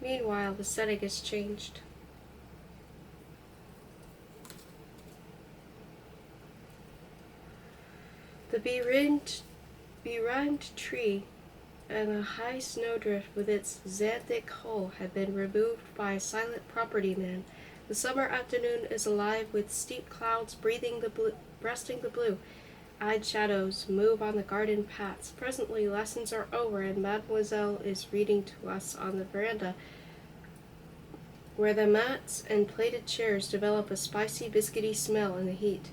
Meanwhile, the setting has changed. The berimed tree and a high snowdrift with its xanthic hull had been removed by a silent property man. The summer afternoon is alive with steep clouds breasting the blue. Eyed shadows move on the garden paths. Presently lessons are over, and Mademoiselle is reading to us on the veranda, where the mats and plated chairs develop a spicy, biscuity smell in the heat.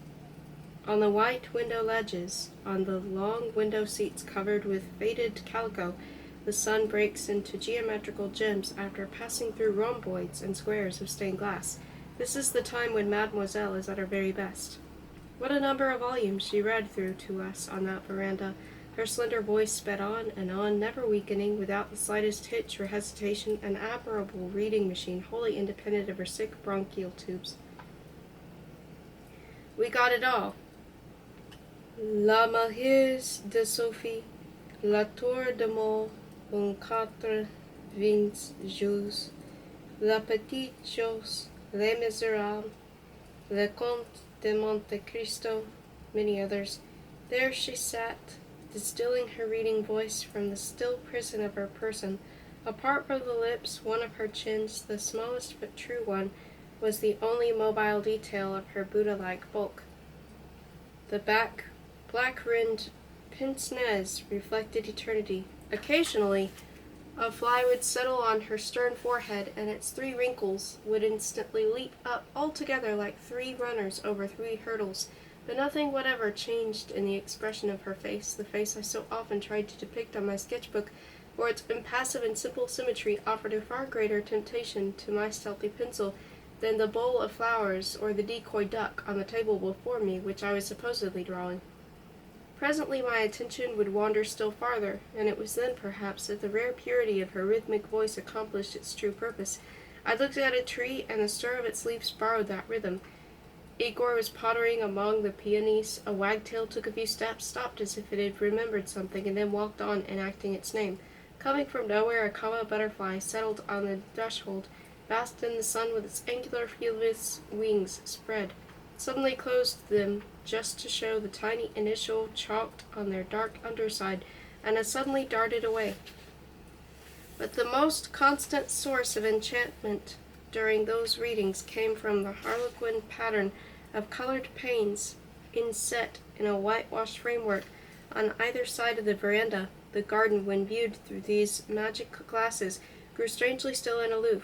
On the white window ledges, on the long window seats covered with faded calico, the sun breaks into geometrical gems after passing through rhomboids and squares of stained glass. This is the time when Mademoiselle is at her very best. What a number of volumes she read through to us on that veranda. Her slender voice sped on, never weakening, without the slightest hitch or hesitation, an admirable reading machine wholly independent of her sick bronchial tubes. We got it all. La Malheureuse de Sophie, La Tour de Mort, un quatre vingts jours, La Petite Chose, Les Miserables, Le Comte de Monte Cristo, many others. There she sat, distilling her reading voice from the still prison of her person. Apart from the lips, one of her chins, the smallest but true one, was the only mobile detail of her Buddha-like bulk. The black-rimmed pince-nez reflected eternity. Occasionally, a fly would settle on her stern forehead, and its 3 wrinkles would instantly leap up altogether like 3 runners over 3 hurdles. But nothing whatever changed in the expression of her face, the face I so often tried to depict on my sketchbook, for its impassive and simple symmetry offered a far greater temptation to my stealthy pencil than the bowl of flowers or the decoy duck on the table before me, which I was supposedly drawing. Presently my attention would wander still farther, and it was then, perhaps, that the rare purity of her rhythmic voice accomplished its true purpose. I looked at a tree, and the stir of its leaves borrowed that rhythm. Igor was pottering among the peonies. A wagtail took a few steps, stopped as if it had remembered something, and then walked on, enacting its name. Coming from nowhere, a comma butterfly settled on the threshold, basked in the sun with its angular fearless wings spread, suddenly closed them just to show the tiny initial chalked on their dark underside, and as suddenly darted away. But the most constant source of enchantment during those readings came from the harlequin pattern of colored panes inset in a whitewashed framework on either side of the veranda. The garden, when viewed through these magic glasses, grew strangely still and aloof.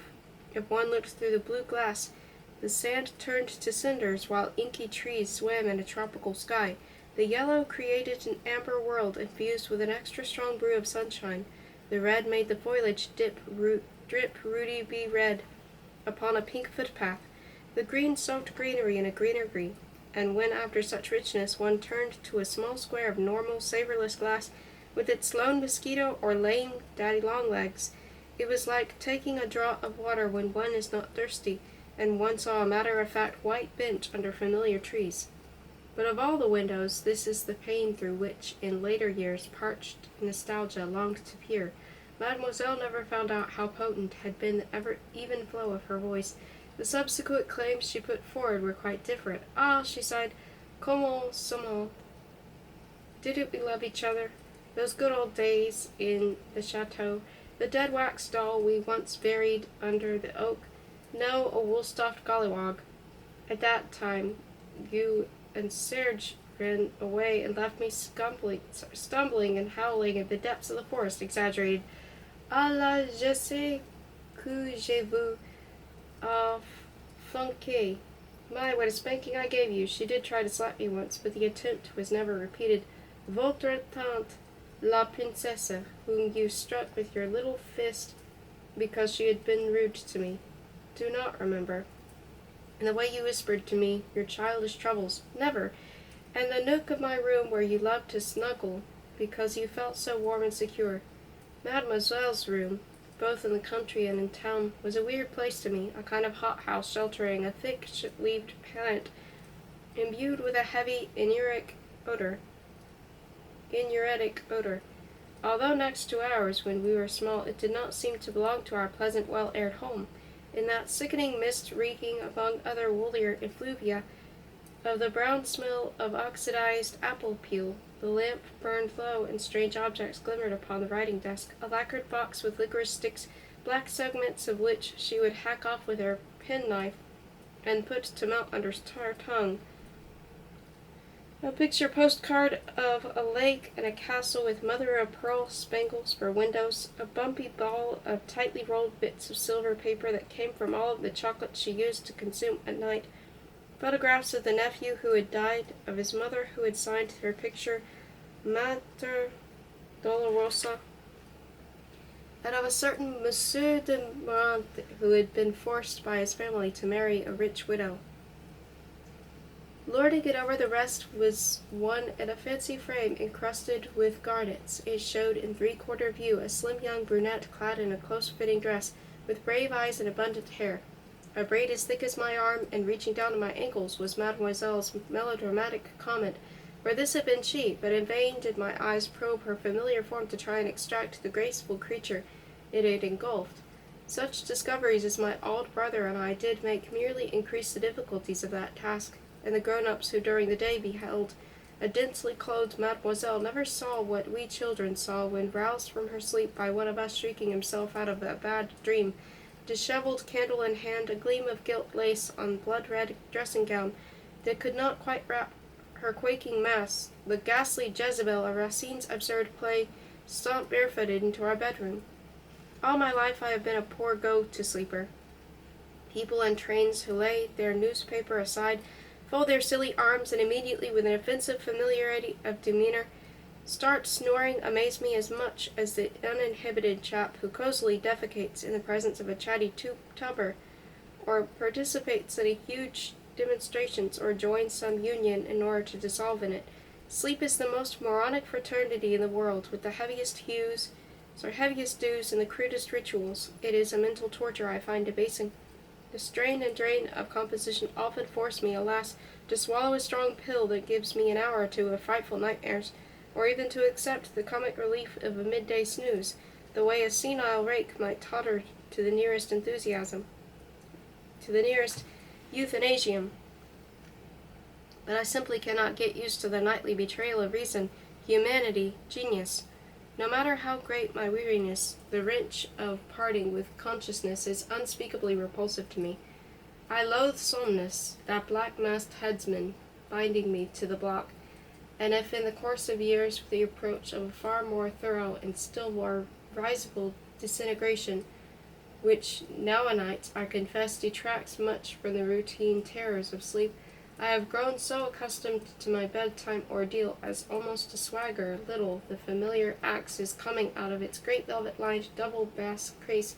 If one looked through the blue glass, the sand turned to cinders, while inky trees swam in a tropical sky. The yellow created an amber world infused with an extra strong brew of sunshine. The red made the foliage drip ruby red upon a pink footpath. The green soaked greenery in a greener green. And when, after such richness, one turned to a small square of normal, savorless glass, with its lone mosquito or lame daddy-long-legs, it was like taking a draught of water when one is not thirsty, and one saw a matter-of-fact white bench under familiar trees. But of all the windows, this is the pane through which, in later years, parched nostalgia longed to peer. Mademoiselle never found out how potent had been the even flow of her voice. The subsequent claims she put forward were quite different. Ah, she sighed, comment sommes? Didn't we love each other? Those good old days in the chateau, the dead wax doll we once buried under the oak, no, a wool-stuffed gollywog. At that time, you and Serge ran away and left me stumbling and howling in the depths of the forest, exaggerated. Ah là, je sais que je vous flanqué. My, what a spanking I gave you. She did try to slap me once, but the attempt was never repeated. Votre tante, la princesse, whom you struck with your little fist because she had been rude to me. Do not remember. And the way you whispered to me your childish troubles, never. And the nook of my room where you loved to snuggle because you felt so warm and secure. Mademoiselle's room, both in the country and in town, was a weird place to me, a kind of hothouse sheltering a thick-leaved plant, imbued with a heavy inuretic odor. Although next to ours when we were small, it did not seem to belong to our pleasant, well-aired home. In that sickening mist reeking, among other woolier effluvia, of the brown smell of oxidized apple peel, the lamp burned low, and strange objects glimmered upon the writing desk. A lacquered box with licorice sticks, black segments of which she would hack off with her penknife and put to melt under her tongue. A picture postcard of a lake and a castle with mother-of-pearl spangles for windows, a bumpy ball of tightly rolled bits of silver paper that came from all of the chocolate she used to consume at night, photographs of the nephew who had died, of his mother who had signed her picture Mater Dolorosa, and of a certain Monsieur de Morant who had been forced by his family to marry a rich widow. Lording it over the rest was one in a fancy frame encrusted with garnets. It showed in three-quarter view a slim young brunette clad in a close-fitting dress, with brave eyes and abundant hair. A braid as thick as my arm and reaching down to my ankles was Mademoiselle's melodramatic comment, for this had been she, but in vain did my eyes probe her familiar form to try and extract the graceful creature it had engulfed. Such discoveries as my old brother and I did make merely increased the difficulties of that task, and the grown-ups who during the day beheld a densely clothed Mademoiselle never saw what we children saw when roused from her sleep by one of us shrieking himself out of a bad dream, disheveled candle in hand, a gleam of gilt lace on blood-red dressing-gown that could not quite wrap her quaking mass, the ghastly Jezebel of Racine's absurd play, stomped barefooted into our bedroom. All my life I have been a poor go-to-sleeper. People in trains who lay their newspaper aside fold their silly arms, and immediately, with an offensive familiarity of demeanor, start snoring amaze me as much as the uninhibited chap who cozily defecates in the presence of a chatty tubber, or participates in huge demonstrations, or joins some union in order to dissolve in it. Sleep is the most moronic fraternity in the world, with the heaviest dues and the crudest rituals. It is a mental torture I find debasing. The strain and drain of composition often force me, alas, to swallow a strong pill that gives me an hour or two of frightful nightmares, or even to accept the comic relief of a midday snooze, the way a senile rake might totter to the nearest euthanasium. But I simply cannot get used to the nightly betrayal of reason, humanity, genius. No matter how great my weariness, the wrench of parting with consciousness is unspeakably repulsive to me. I loathe Somnus, that black-masked headsman, binding me to the block, and if in the course of years, with the approach of a far more thorough and still more risible disintegration, which nowanights I confess detracts much from the routine terrors of sleep, I have grown so accustomed to my bedtime ordeal as almost to swagger a little the familiar axe is coming out of its great velvet-lined double-bass case.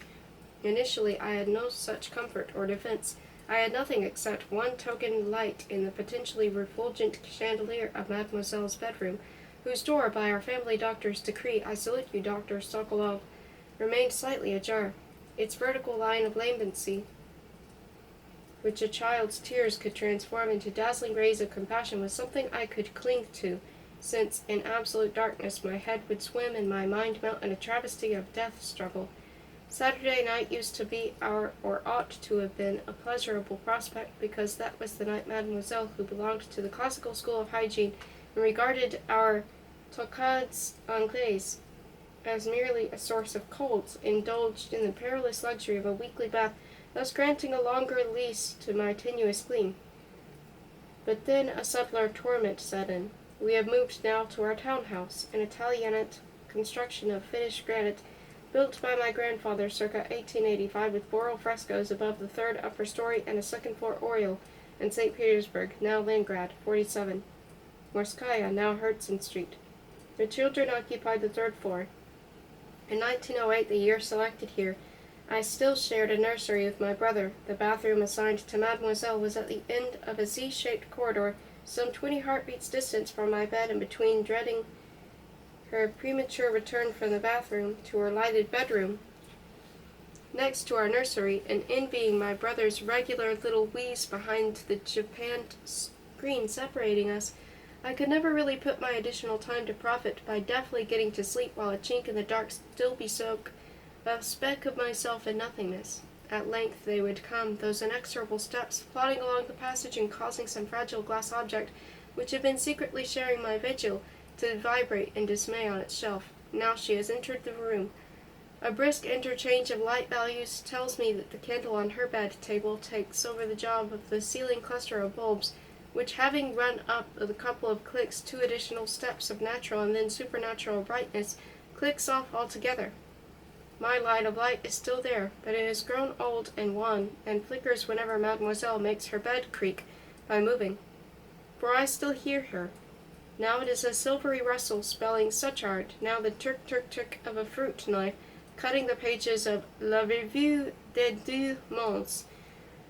Initially I had no such comfort or defense. I had nothing except one token light in the potentially refulgent chandelier of Mademoiselle's bedroom, whose door, by our family doctor's decree, I salute you, Dr. Sokolov, remained slightly ajar. Its vertical line of lambency, which a child's tears could transform into dazzling rays of compassion, was something I could cling to, since in absolute darkness my head would swim and my mind melt in a travesty of death struggle. Saturday night used to be or ought to have been, a pleasurable prospect, because that was the night Mademoiselle, who belonged to the classical school of hygiene, and regarded our toccades anglaises as merely a source of colds, indulged in the perilous luxury of a weekly bath, thus granting a longer lease to my tenuous gleam. But then a subtler torment set in. We have moved now to our townhouse, an Italianate construction of finished granite, built by my grandfather circa 1885, with floral frescoes above the third upper story and a second-floor oriel, in St. Petersburg, now Leningrad, 47. Morskaya, now Herzen Street. The children occupied the third floor. In 1908, the year selected here, I still shared a nursery with my brother. The bathroom assigned to Mademoiselle was at the end of a Z-shaped corridor, some 20 heartbeats distant from my bed, and between dreading her premature return from the bathroom to her lighted bedroom next to our nursery, and envying my brother's regular little wheeze behind the japanned screen separating us, I could never really put my additional time to profit by deftly getting to sleep while a chink in the dark still bespoke a speck of myself in nothingness. At length they would come, those inexorable steps, plodding along the passage and causing some fragile glass object, which had been secretly sharing my vigil, to vibrate in dismay on its shelf. Now she has entered the room. A brisk interchange of light values tells me that the candle on her bed table takes over the job of the ceiling cluster of bulbs, which, having run up with a couple of clicks 2 additional steps of natural and then supernatural brightness, clicks off altogether. My line of light is still there, but it has grown old and wan, and flickers whenever Mademoiselle makes her bed creak by moving. For I still hear her. Now it is a silvery rustle spelling such art, now the turk of a fruit knife, cutting the pages of La Revue des Deux Mondes.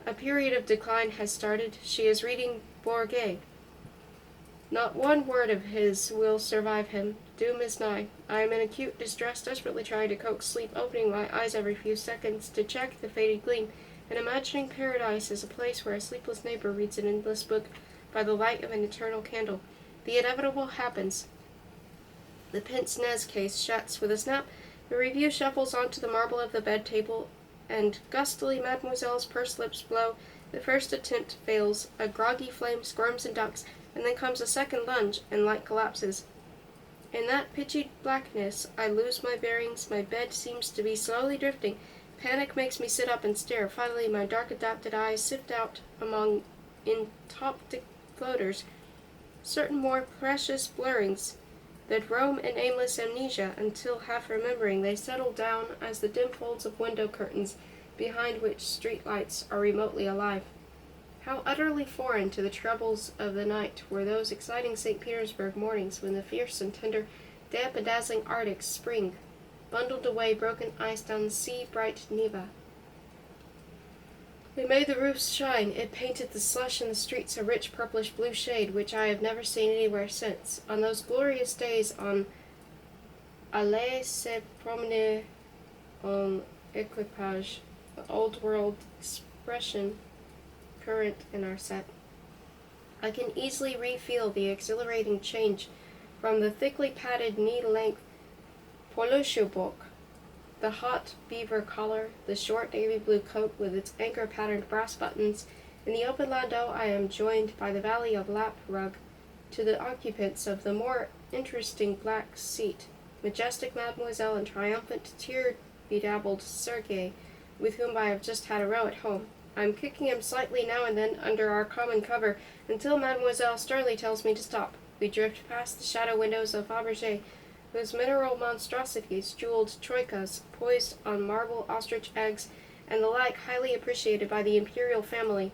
A period of decline has started. She is reading Bourget. Not one word of his will survive him. Doom is nigh. I am in acute distress, desperately trying to coax sleep, opening my eyes every few seconds to check the faded gleam, and imagining paradise as a place where a sleepless neighbor reads an endless book by the light of an eternal candle. The inevitable happens. The pince-nez case shuts with a snap. The review shuffles onto the marble of the bed table, and gustily Mademoiselle's pursed lips blow. The first attempt fails. A groggy flame squirms and ducks, and then comes a second lunge, and light collapses. In that pitchy blackness, I lose my bearings. My bed seems to be slowly drifting. Panic makes me sit up and stare. Finally, my dark-adapted eyes sift out among entoptic floaters certain more precious blurrings that roam in aimless amnesia until, half remembering, they settle down as the dim folds of window curtains behind which street lights are remotely alive. How utterly foreign to the troubles of the night were those exciting St. Petersburg mornings when the fierce and tender, damp and dazzling Arctic spring bundled away broken ice down the sea-bright Neva. It made the roofs shine. It painted the slush in the streets a rich purplish-blue shade which I have never seen anywhere since. On those glorious days on Allée se promener en equipage, the old-world expression current in our set, I can easily re-feel the exhilarating change from the thickly padded knee-length poloshubok, the hot beaver collar, the short navy blue coat with its anchor-patterned brass buttons. In the open landau I am joined by the valley of lap rug, to the occupants of the more interesting black seat, majestic Mademoiselle and triumphant, tear-bedabbled Sergei, with whom I have just had a row at home. I am kicking him slightly now and then under our common cover, until Mademoiselle sternly tells me to stop. We drift past the shadow windows of Fabergé, whose mineral monstrosities, jeweled troikas, poised on marble ostrich eggs, and the like highly appreciated by the imperial family,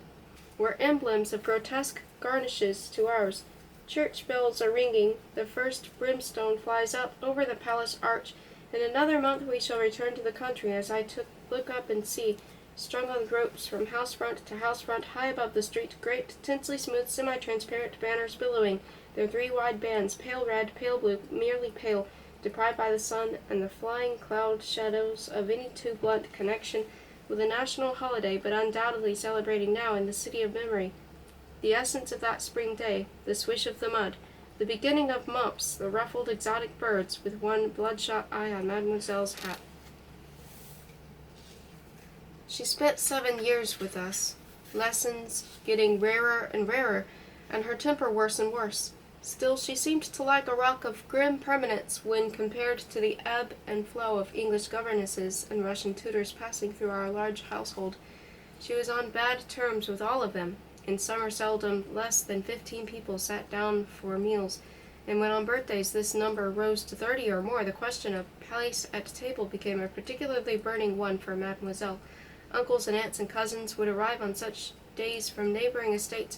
were emblems of grotesque garnishes to ours. Church bells are ringing, the first brimstone flies up over the palace arch. In another month we shall return to the country, as I look up and see, strung on ropes from house front to house front, high above the street, great, tensely smooth, semi-transparent banners billowing their 3 wide bands, pale red, pale blue, merely pale, deprived by the sun and the flying cloud shadows of any too blunt connection with a national holiday, but undoubtedly celebrating now in the city of memory the essence of that spring day, the swish of the mud, the beginning of mumps, the ruffled exotic birds, with one bloodshot eye on Mademoiselle's hat. She spent 7 years with us, lessons getting rarer and rarer, and her temper worse and worse. Still, she seemed to like a rock of grim permanence when compared to the ebb and flow of English governesses and Russian tutors passing through our large household. She was on bad terms with all of them. In summer seldom less than 15 people sat down for meals, and when on birthdays this number rose to 30 or more, the question of place at table became a particularly burning one for Mademoiselle. Uncles and aunts and cousins would arrive on such days from neighboring estates,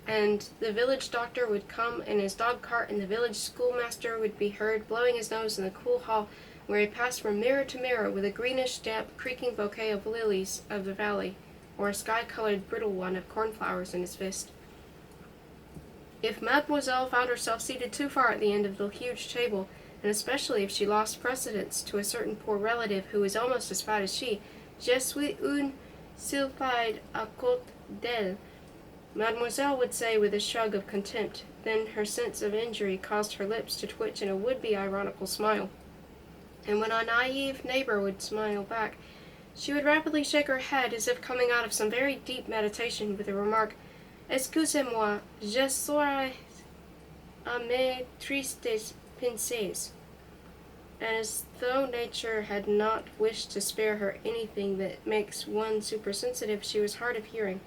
and the village doctor would come in his dog-cart, and the village schoolmaster would be heard blowing his nose in the cool hall, where he passed from mirror to mirror with a greenish, damp, creaking bouquet of lilies of the valley, or a sky-colored brittle one of cornflowers in his fist. If Mademoiselle found herself seated too far at the end of the huge table, and especially if she lost precedence to a certain poor relative who was almost as fat as she, je suis une sylphide à côté d'elle, Mademoiselle would say with a shrug of contempt. Then her sense of injury caused her lips to twitch in a would-be ironical smile. And when a naive neighbor would smile back, she would rapidly shake her head as if coming out of some very deep meditation with the remark, "Excusez-moi, je serai à mes tristes pensées," and as though nature had not wished to spare her anything that makes one supersensitive, she was hard of hearing.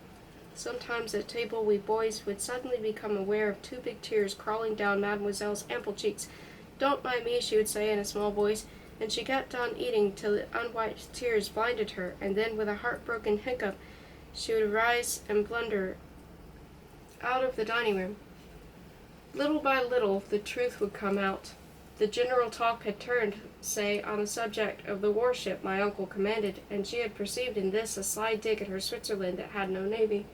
Sometimes at table we boys would suddenly become aware of two big tears crawling down Mademoiselle's ample cheeks. "Don't mind me," she would say in a small voice, and she kept on eating till the unwiped tears blinded her, and then with a heartbroken hiccup she would rise and blunder out of the dining room. Little by little the truth would come out. The general talk had turned, say, on the subject of the warship my uncle commanded, and she had perceived in this a sly dig at her Switzerland that had no navy.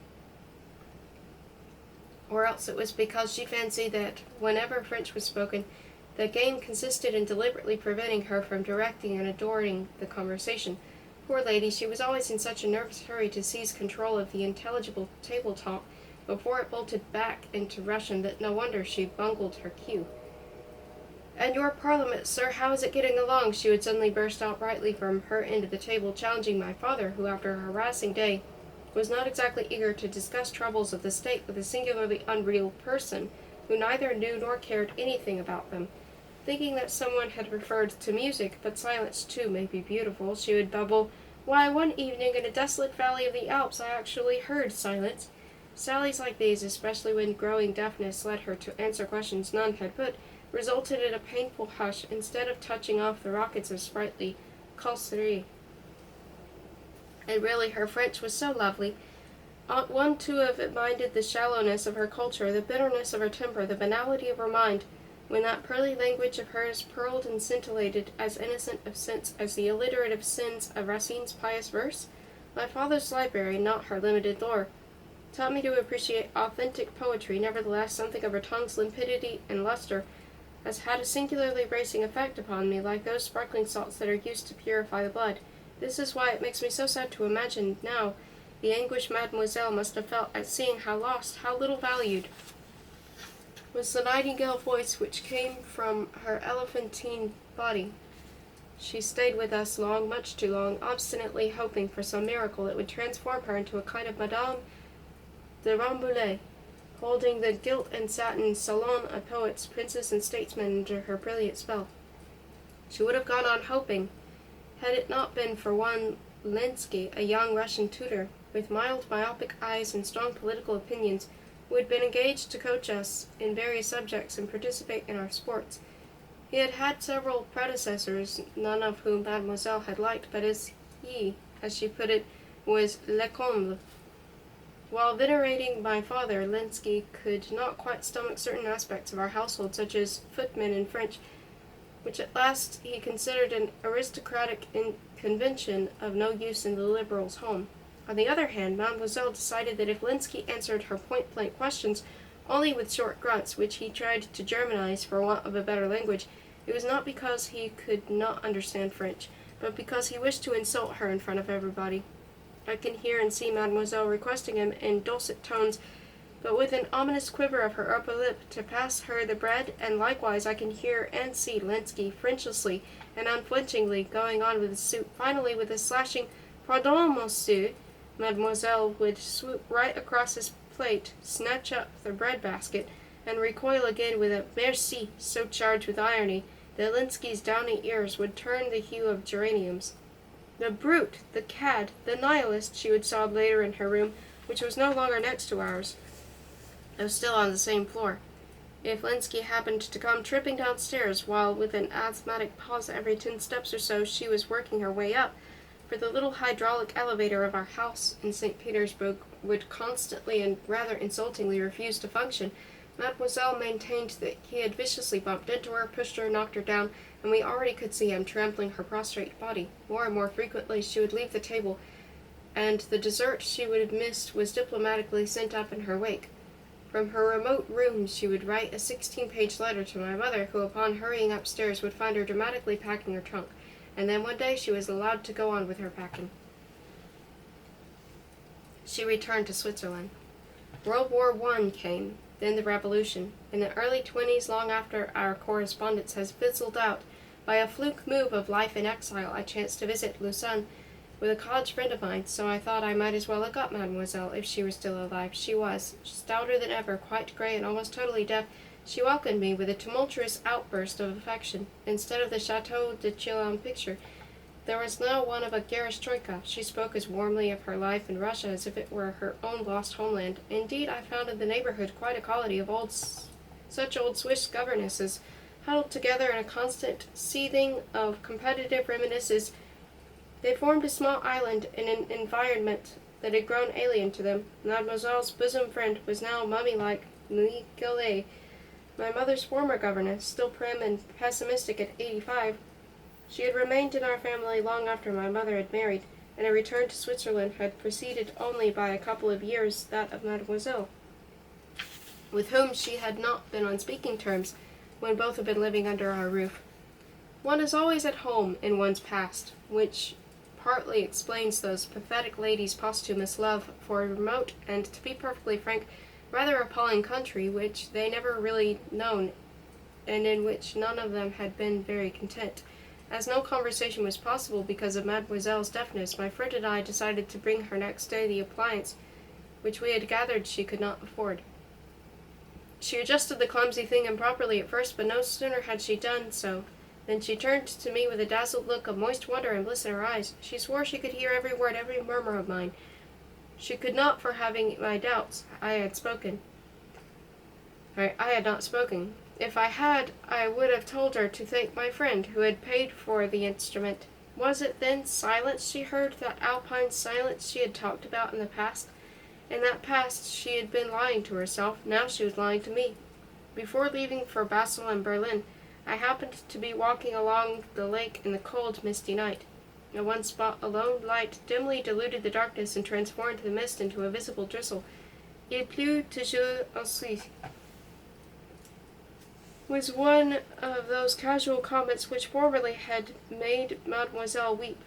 Or else it was because she fancied that, whenever French was spoken, the game consisted in deliberately preventing her from directing and adorning the conversation. Poor lady, she was always in such a nervous hurry to seize control of the intelligible table talk before it bolted back into Russian that no wonder she bungled her cue. "And your Parliament, sir, how is it getting along?" she would suddenly burst out brightly from her end of the table, challenging my father, who, after a harassing day, was not exactly eager to discuss troubles of the state with a singularly unreal person, who neither knew nor cared anything about them. Thinking that someone had referred to music, but silence too may be beautiful, she would bubble, "Why, one evening in a desolate valley of the Alps I actually heard silence." Sallies like these, especially when growing deafness led her to answer questions none had put, resulted in a painful hush instead of touching off the rockets of sprightly causerie. And really her French was so lovely. Ought one to have minded the shallowness of her culture, the bitterness of her temper, the banality of her mind, when that pearly language of hers purled and scintillated, as innocent of sense as the alliterative sins of Racine's pious verse? My father's library, not her limited lore, taught me to appreciate authentic poetry. Nevertheless, something of her tongue's limpidity and luster has had a singularly bracing effect upon me, like those sparkling salts that are used to purify the blood. This is why it makes me so sad to imagine now the anguish Mademoiselle must have felt at seeing how lost, how little valued, was the nightingale voice which came from her elephantine body. She stayed with us long, much too long, obstinately hoping for some miracle that would transform her into a kind of Madame de Rambouillet, holding the gilt and satin salon of poets, princes, and statesmen under her brilliant spell. She would have gone on hoping, had it not been for one Lenski, a young Russian tutor, with mild, myopic eyes and strong political opinions, who had been engaged to coach us in various subjects and participate in our sports. He had had several predecessors, none of whom Mademoiselle had liked, but he, as she put it, was le comble. While venerating my father, Lenski could not quite stomach certain aspects of our household, such as footmen and French, which at last he considered an aristocratic convention of no use in the liberal's home. On the other hand, Mademoiselle decided that if Lenski answered her point-blank questions only with short grunts, which he tried to Germanize for want of a better language, it was not because he could not understand French, but because he wished to insult her in front of everybody. I can hear and see Mademoiselle requesting him in dulcet tones, but with an ominous quiver of her upper lip, to pass her the bread, and likewise I can hear and see Lenski Frenchlessly and unflinchingly going on with his soup. Finally, with a slashing "Pardon, monsieur," Mademoiselle would swoop right across his plate, snatch up the bread basket, and recoil again with a "Merci," so charged with irony that Lenski's downy ears would turn the hue of geraniums. "The brute, the cad, the nihilist," she would sob later in her room, which was no longer next to ours, though still on the same floor. If Lenski happened to come tripping downstairs, while with an asthmatic pause every 10 steps or so she was working her way up, for the little hydraulic elevator of our house in St. Petersburg would constantly and rather insultingly refuse to function, Mademoiselle maintained that he had viciously bumped into her, pushed her, knocked her down, and we already could see him trampling her prostrate body. More and more frequently she would leave the table, and the dessert she would have missed was diplomatically sent up in her wake. From her remote room she would write a 16-page letter to my mother, who upon hurrying upstairs would find her dramatically packing her trunk, and then one day she was allowed to go on with her packing. She returned to Switzerland. World War I came, then the Revolution. In the early 20s, long after our correspondence has fizzled out, by a fluke move of life in exile, I chanced to visit Lausanne with a college friend of mine, so I thought I might as well look up Mademoiselle if she were still alive. She was, stouter than ever, quite grey and almost totally deaf. She welcomed me with a tumultuous outburst of affection. Instead of the Chateau de Chillon picture, there was now one of a garish troika. She spoke as warmly of her life in Russia as if it were her own lost homeland. Indeed, I found in the neighborhood quite a colony of such old Swiss governesses, huddled together in a constant seething of competitive reminiscences. They formed a small island in an environment that had grown alien to them. Mademoiselle's bosom friend was now mummy-like Nicolet, my mother's former governess, still prim and pessimistic at 85. She had remained in our family long after my mother had married, and a return to Switzerland had preceded only by a couple of years that of Mademoiselle, with whom she had not been on speaking terms when both had been living under our roof. One is always at home in one's past, which partly explains those pathetic ladies' posthumous love for a remote and, to be perfectly frank, rather appalling country which they never really known, and in which none of them had been very content. As no conversation was possible because of Mademoiselle's deafness, my friend and I decided to bring her next day the appliance which we had gathered she could not afford. She adjusted the clumsy thing improperly at first, but no sooner had she done so than she turned to me with a dazzled look of moist wonder and bliss in her eyes. She swore she could hear every word, every murmur of mine. She could not, for having my doubts. I had not spoken. If I had, I would have told her to thank my friend, who had paid for the instrument. Was it then silence she heard, that alpine silence she had talked about in the past? In that past she had been lying to herself. Now she was lying to me. Before leaving for Basel and Berlin, I happened to be walking along the lake in the cold, misty night. In one spot, a lone light dimly diluted the darkness and transformed the mist into a visible drizzle. Il pleut toujours aussi was one of those casual comments which formerly had made Mademoiselle weep.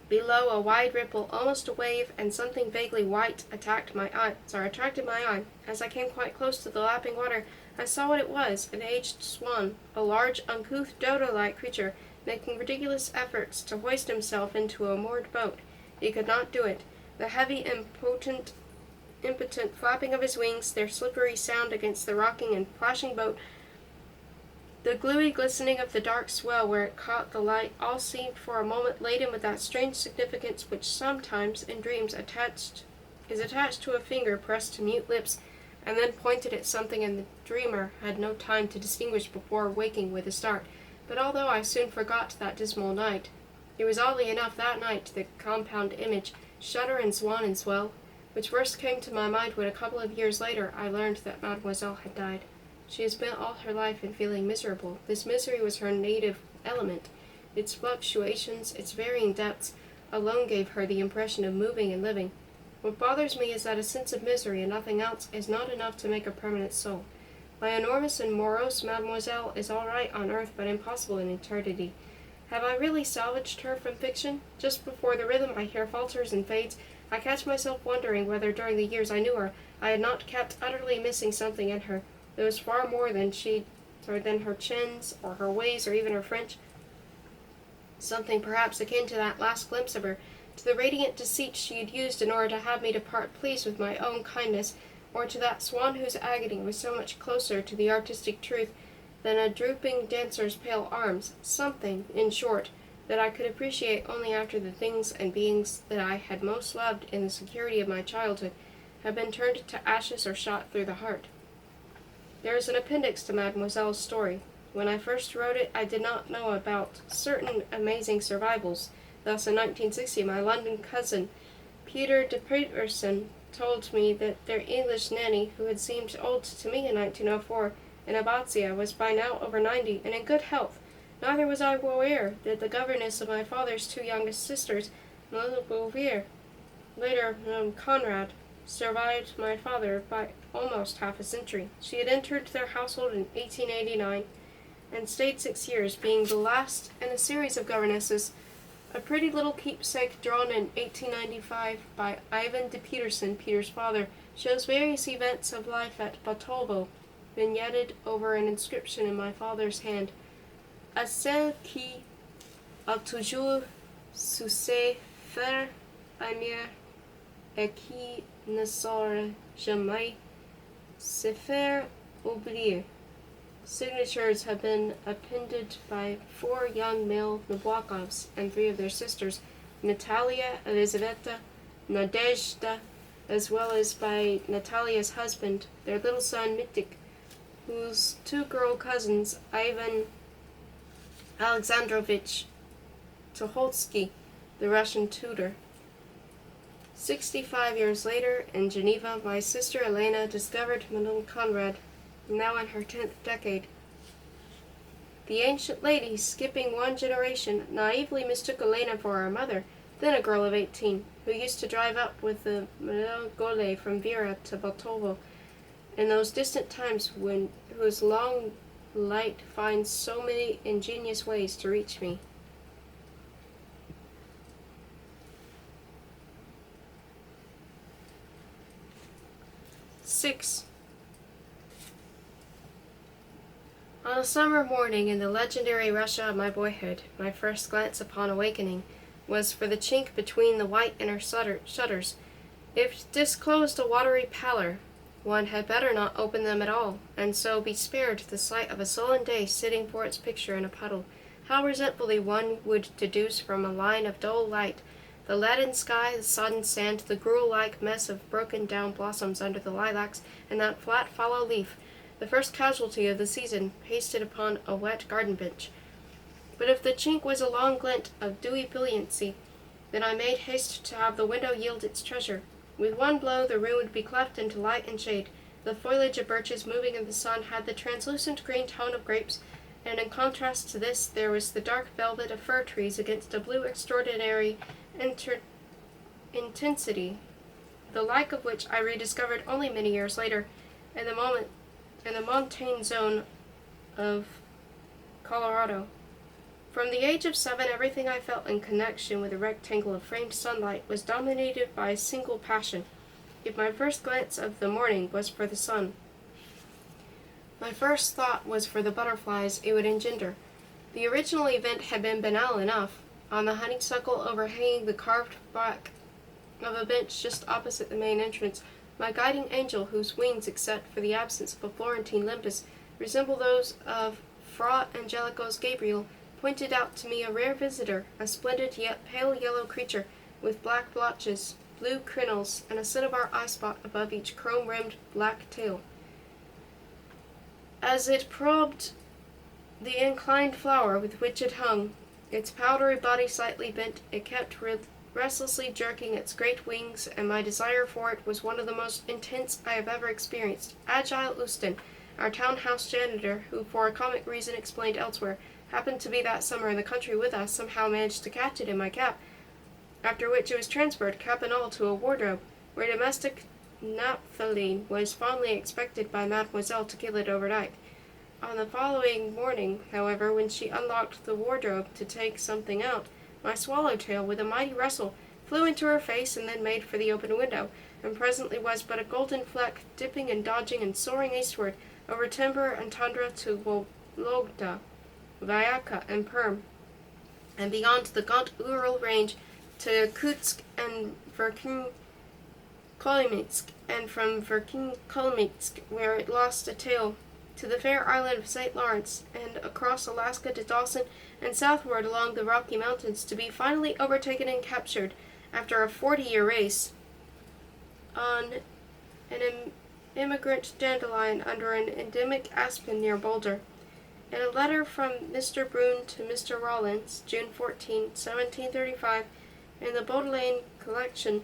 Below, a wide ripple, almost a wave, and something vaguely white attracted my eye. As I came quite close to the lapping water, I saw what it was, an aged swan, a large, uncouth, dodo-like creature, making ridiculous efforts to hoist himself into a moored boat. He could not do it. The heavy, impotent flapping of his wings, their slippery sound against the rocking and plashing boat, the gluey glistening of the dark swell where it caught the light, all seemed for a moment laden with that strange significance which sometimes, in dreams, is attached to a finger pressed to mute lips, and then pointed at something, and the dreamer had no time to distinguish before waking with a start. But although I soon forgot that dismal night, it was oddly enough that night the compound image, shudder and swan and swell, which first came to my mind when a couple of years later I learned that Mademoiselle had died. She had spent all her life in feeling miserable. This misery was her native element. Its fluctuations, its varying depths, alone gave her the impression of moving and living. What bothers me is that a sense of misery and nothing else is not enough to make a permanent soul. My enormous and morose Mademoiselle is all right on earth, but impossible in eternity. Have I really salvaged her from fiction? Just before the rhythm I hear falters and fades. I catch myself wondering whether during the years I knew her, I had not kept utterly missing something in her. There was far more than her chins, or her ways, or even her French. Something perhaps akin to that last glimpse of her, to the radiant deceit she had used in order to have me depart pleased with my own kindness, or to that swan whose agony was so much closer to the artistic truth than a drooping dancer's pale arms. Something, in short, that I could appreciate only after the things and beings that I had most loved in the security of my childhood had been turned to ashes or shot through the heart. There is an appendix to Mademoiselle's story. When I first wrote it, I did not know about certain amazing survivals. Thus, in 1960, my London cousin, Peter de Peterson, told me that their English nanny, who had seemed old to me in 1904, in Abbazia, was by now over 90 and in good health. Neither was I aware that the governess of my father's two youngest sisters, Nabokov, later Conrad, survived my father by almost half a century. She had entered their household in 1889 and stayed 6 years, being the last in a series of governesses. A pretty little keepsake drawn in 1895 by Ivan de Peterson, Peter's father, shows various events of life at Batovo, vignetted over an inscription in my father's hand. À celle qui a toujours su se faire aimer et qui ne saura jamais se faire oublier. Signatures have been appended by 4 young male Nabokovs and 3 of their sisters, Natalia, Elizaveta, Nadezhda, as well as by Natalia's husband, their little son Mitik, whose 2 girl cousins, Ivan Alexandrovich Tucholsky, the Russian tutor. 65 years later, in Geneva, my sister Elena discovered Madame Conrad, now in her 10th decade. The ancient lady, skipping 1 generation, naively mistook Elena for her mother, then a girl of 18, who used to drive up with the Madame Gole from Vera to Baltovo, in those distant times when whose long light finds so many ingenious ways to reach me. Six. On a summer morning in the legendary Russia of my boyhood, my first glance upon awakening was for the chink between the white inner shutters. If disclosed a watery pallor, one had better not open them at all, and so be spared the sight of a sullen day sitting for its picture in a puddle. How resentfully one would deduce from a line of dull light the leaden sky, the sodden sand, the gruel-like mess of broken-down blossoms under the lilacs, and that flat fallow leaf, the first casualty of the season, pasted upon a wet garden bench. But if the chink was a long glint of dewy brilliancy, then I made haste to have the window yield its treasure. With one blow the room would be cleft into light and shade. The foliage of birches moving in the sun had the translucent green tone of grapes, and in contrast to this there was the dark velvet of fir trees against a blue extraordinary intensity, the like of which I rediscovered only many years later in the montane zone of Colorado. From the age of 7, everything I felt in connection with a rectangle of framed sunlight was dominated by a single passion. If my first glance of the morning was for the sun, my first thought was for the butterflies it would engender. The original event had been banal enough. On the honeysuckle overhanging the carved back of a bench just opposite the main entrance, my guiding angel, whose wings, except for the absence of a Florentine limbus, resemble those of Fra Angelico's Gabriel, pointed out to me a rare visitor, a splendid yet pale yellow creature, with black blotches, blue crinolles, and a cinnabar eye-spot above each chrome-rimmed black tail. As it probed the inclined flower with which it hung, its powdery body slightly bent, it kept restlessly jerking its great wings, and my desire for it was one of the most intense I have ever experienced. Agile Ustin, our townhouse janitor, who for a comic reason explained elsewhere, happened to be that summer in the country with us, somehow managed to catch it in my cap, after which it was transferred, cap and all, to a wardrobe, where domestic naphthaline was fondly expected by Mademoiselle to kill it overnight. On the following morning, however, when she unlocked the wardrobe to take something out, my swallowtail, with a mighty rustle, flew into her face and then made for the open window, and presently was but a golden fleck, dipping and dodging and soaring eastward, over timber and tundra to Vologda, Vyaka, and Perm, and beyond the gaunt Ural range to Irkutsk and Verkhin-Kolymytsk, and from Verkhin-Kolymytsk, where it lost a tail, to the fair island of St. Lawrence, and across Alaska to Dawson, and southward along the Rocky Mountains, to be finally overtaken and captured, after a 40-year race, on an immigrant dandelion under an endemic aspen near Boulder. In a letter from Mr. Brune to Mr. Rollins, June 14, 1735, in the Baudelaire collection,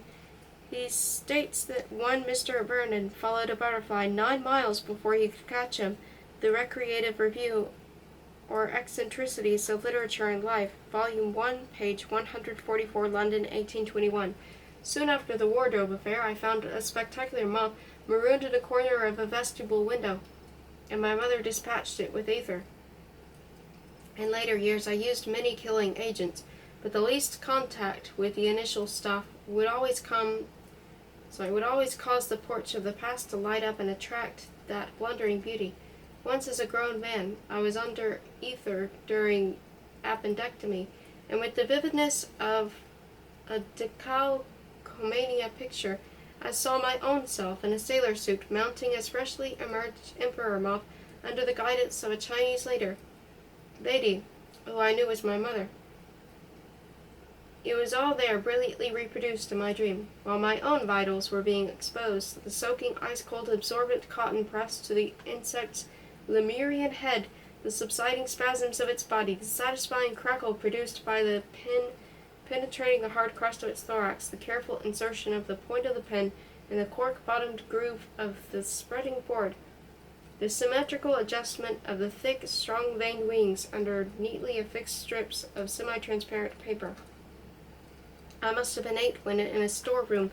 he states that one Mr. Vernon followed a butterfly 9 miles before he could catch him. The Recreative Review, or Eccentricities of Literature and Life, Volume 1, page 144, London, 1821. Soon after the wardrobe affair, I found a spectacular moth marooned in a corner of a vestibule window, and my mother dispatched it with ether. In later years, I used many killing agents, but the least contact with the initial stuff would always come so I would always cause the porch of the past to light up and attract that blundering beauty. Once as a grown man, I was under ether during appendectomy, and with the vividness of a decalcomania picture, I saw my own self in a sailor suit mounting as freshly emerged emperor moth under the guidance of a Chinese lady, who I knew was my mother. It was all there brilliantly reproduced in my dream, while my own vitals were being exposed, the soaking ice-cold absorbent cotton pressed to the insect's Lemurian head, the subsiding spasms of its body, the satisfying crackle produced by the pin penetrating the hard crust of its thorax, the careful insertion of the point of the pen in the cork-bottomed groove of the spreading board, the symmetrical adjustment of the thick, strong-veined wings under neatly affixed strips of semi-transparent paper. I must have been 8 when, in a storeroom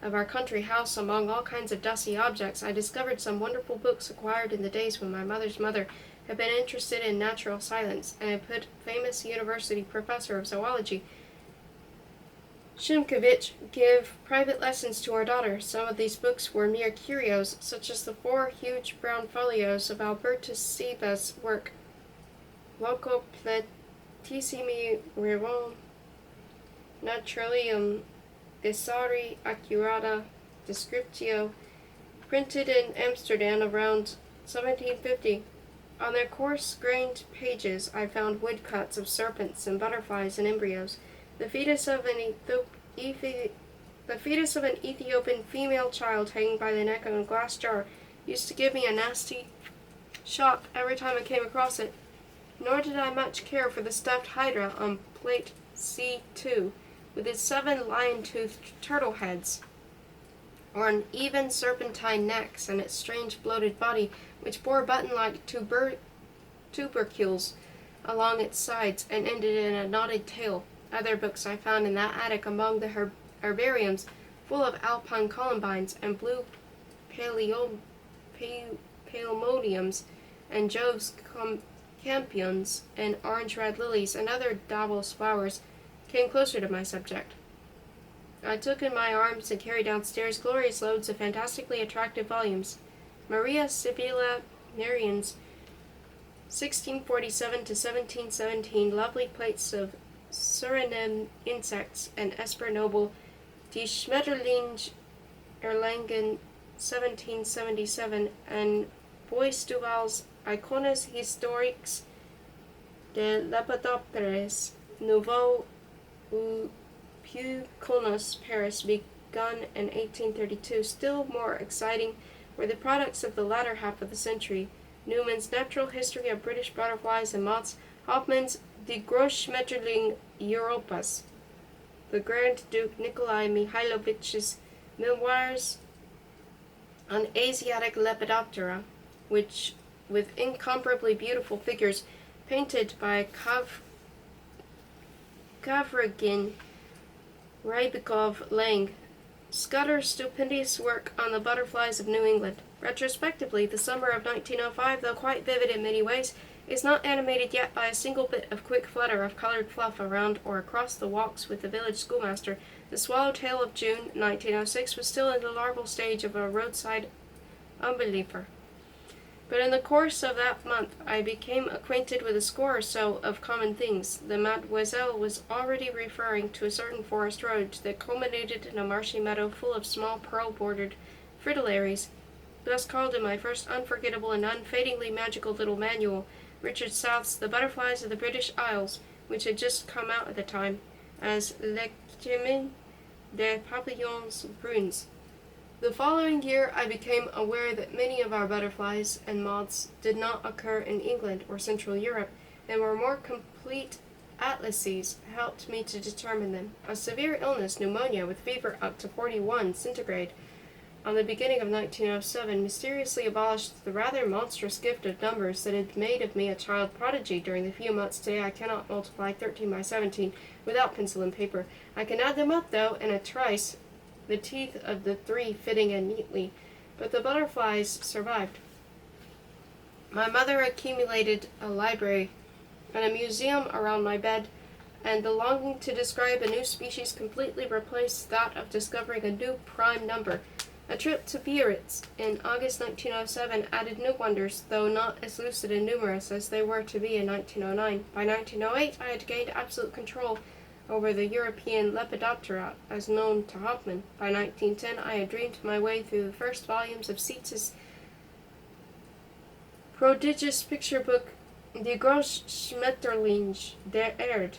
of our country house, among all kinds of dusty objects, I discovered some wonderful books acquired in the days when my mother's mother had been interested in natural science, and had put famous university professor of zoology Shimkevich give private lessons to our daughter. Some of these books were mere curios, such as the 4 huge brown folios of Albertus Seba's work, Loco Platissimi Rerum Naturalium Visari Accurata Descriptio, printed in Amsterdam around 1750. On their coarse-grained pages I found woodcuts of serpents and butterflies and embryos. The fetus of an Ethiopian female child hanging by the neck in a glass jar used to give me a nasty shock every time I came across it. Nor did I much care for the stuffed hydra on plate C2, with its 7 lion-toothed turtle heads, or an even serpentine necks, and its strange bloated body, which bore button-like tubercles along its sides and ended in a knotted tail. Other books I found in that attic among the herbariums, full of alpine columbines and blue paleomoniums and Jove's campions and orange-red lilies and other Davos flowers, came closer to my subject. I took in my arms and carried downstairs glorious loads of fantastically attractive volumes. Maria Sibylla Merian's 1647 to 1717 lovely plates of Suriname insects, and Esper Nobel Die Schmetterlinge Erlangen 1777, and Boistuval's Icones Historiques de Lepidopteres Nouveau ou Puconos Paris, begun in 1832. Still more exciting were the products of the latter half of the century: Newman's Natural History of British Butterflies and Moths, Hoffmann's Die Großschmetterling Europas, the Grand Duke Nikolai Mikhailovich's memoirs on Asiatic Lepidoptera, which, with incomparably beautiful figures painted by Kavragin, Rybakov, Lang, Scudder's stupendous work on the butterflies of New England. Retrospectively, the summer of 1905, though quite vivid in many ways, is not animated yet by a single bit of quick flutter of colored fluff around or across the walks with the village schoolmaster. The swallowtail of June 1906 was still in the larval stage of a roadside unbeliever. But in the course of that month I became acquainted with a score or so of common things. The Mademoiselle was already referring to a certain forest road that culminated in a marshy meadow full of small pearl-bordered fritillaries, thus called in my first unforgettable and unfadingly magical little manual, Richard South's The Butterflies of the British Isles, which had just come out at the time, as Le Chemin des Papillons Bruns. The following year I became aware that many of our butterflies and moths did not occur in England or Central Europe, and were more complete atlases helped me to determine them. A severe illness, pneumonia, with fever up to 41 centigrade, on the beginning of 1907, mysteriously abolished the rather monstrous gift of numbers that had made of me a child prodigy during the few months today. I cannot multiply 13 by 17 without pencil and paper. I can add them up, though, in a trice, the teeth of the 3 fitting in neatly, but the butterflies survived. My mother accumulated a library and a museum around my bed and the longing to describe a new species completely replaced that of discovering a new prime number. A trip to Biarritz in August 1907 added new wonders, though not as lucid and numerous as they were to be in 1909. By 1908, I had gained absolute control over the European Lepidoptera, as known to Hoffmann. By 1910, I had dreamed my way through the first volumes of Sietz's prodigious picture book, Die Großschmetterlinge der Erde,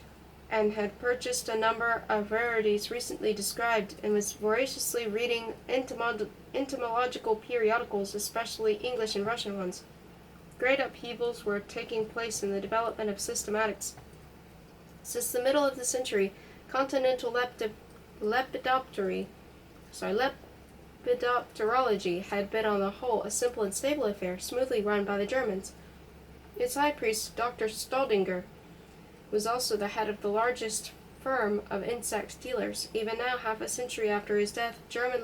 and had purchased a number of rarities recently described, and was voraciously reading entomological periodicals, especially English and Russian ones. Great upheavals were taking place in the development of systematics. Since the middle of the century, continental lepidopterology had been on the whole a simple and stable affair, smoothly run by the Germans. Its high priest, Dr. Staudinger, was also the head of the largest firm of insect dealers. Even now, half a century after his death, German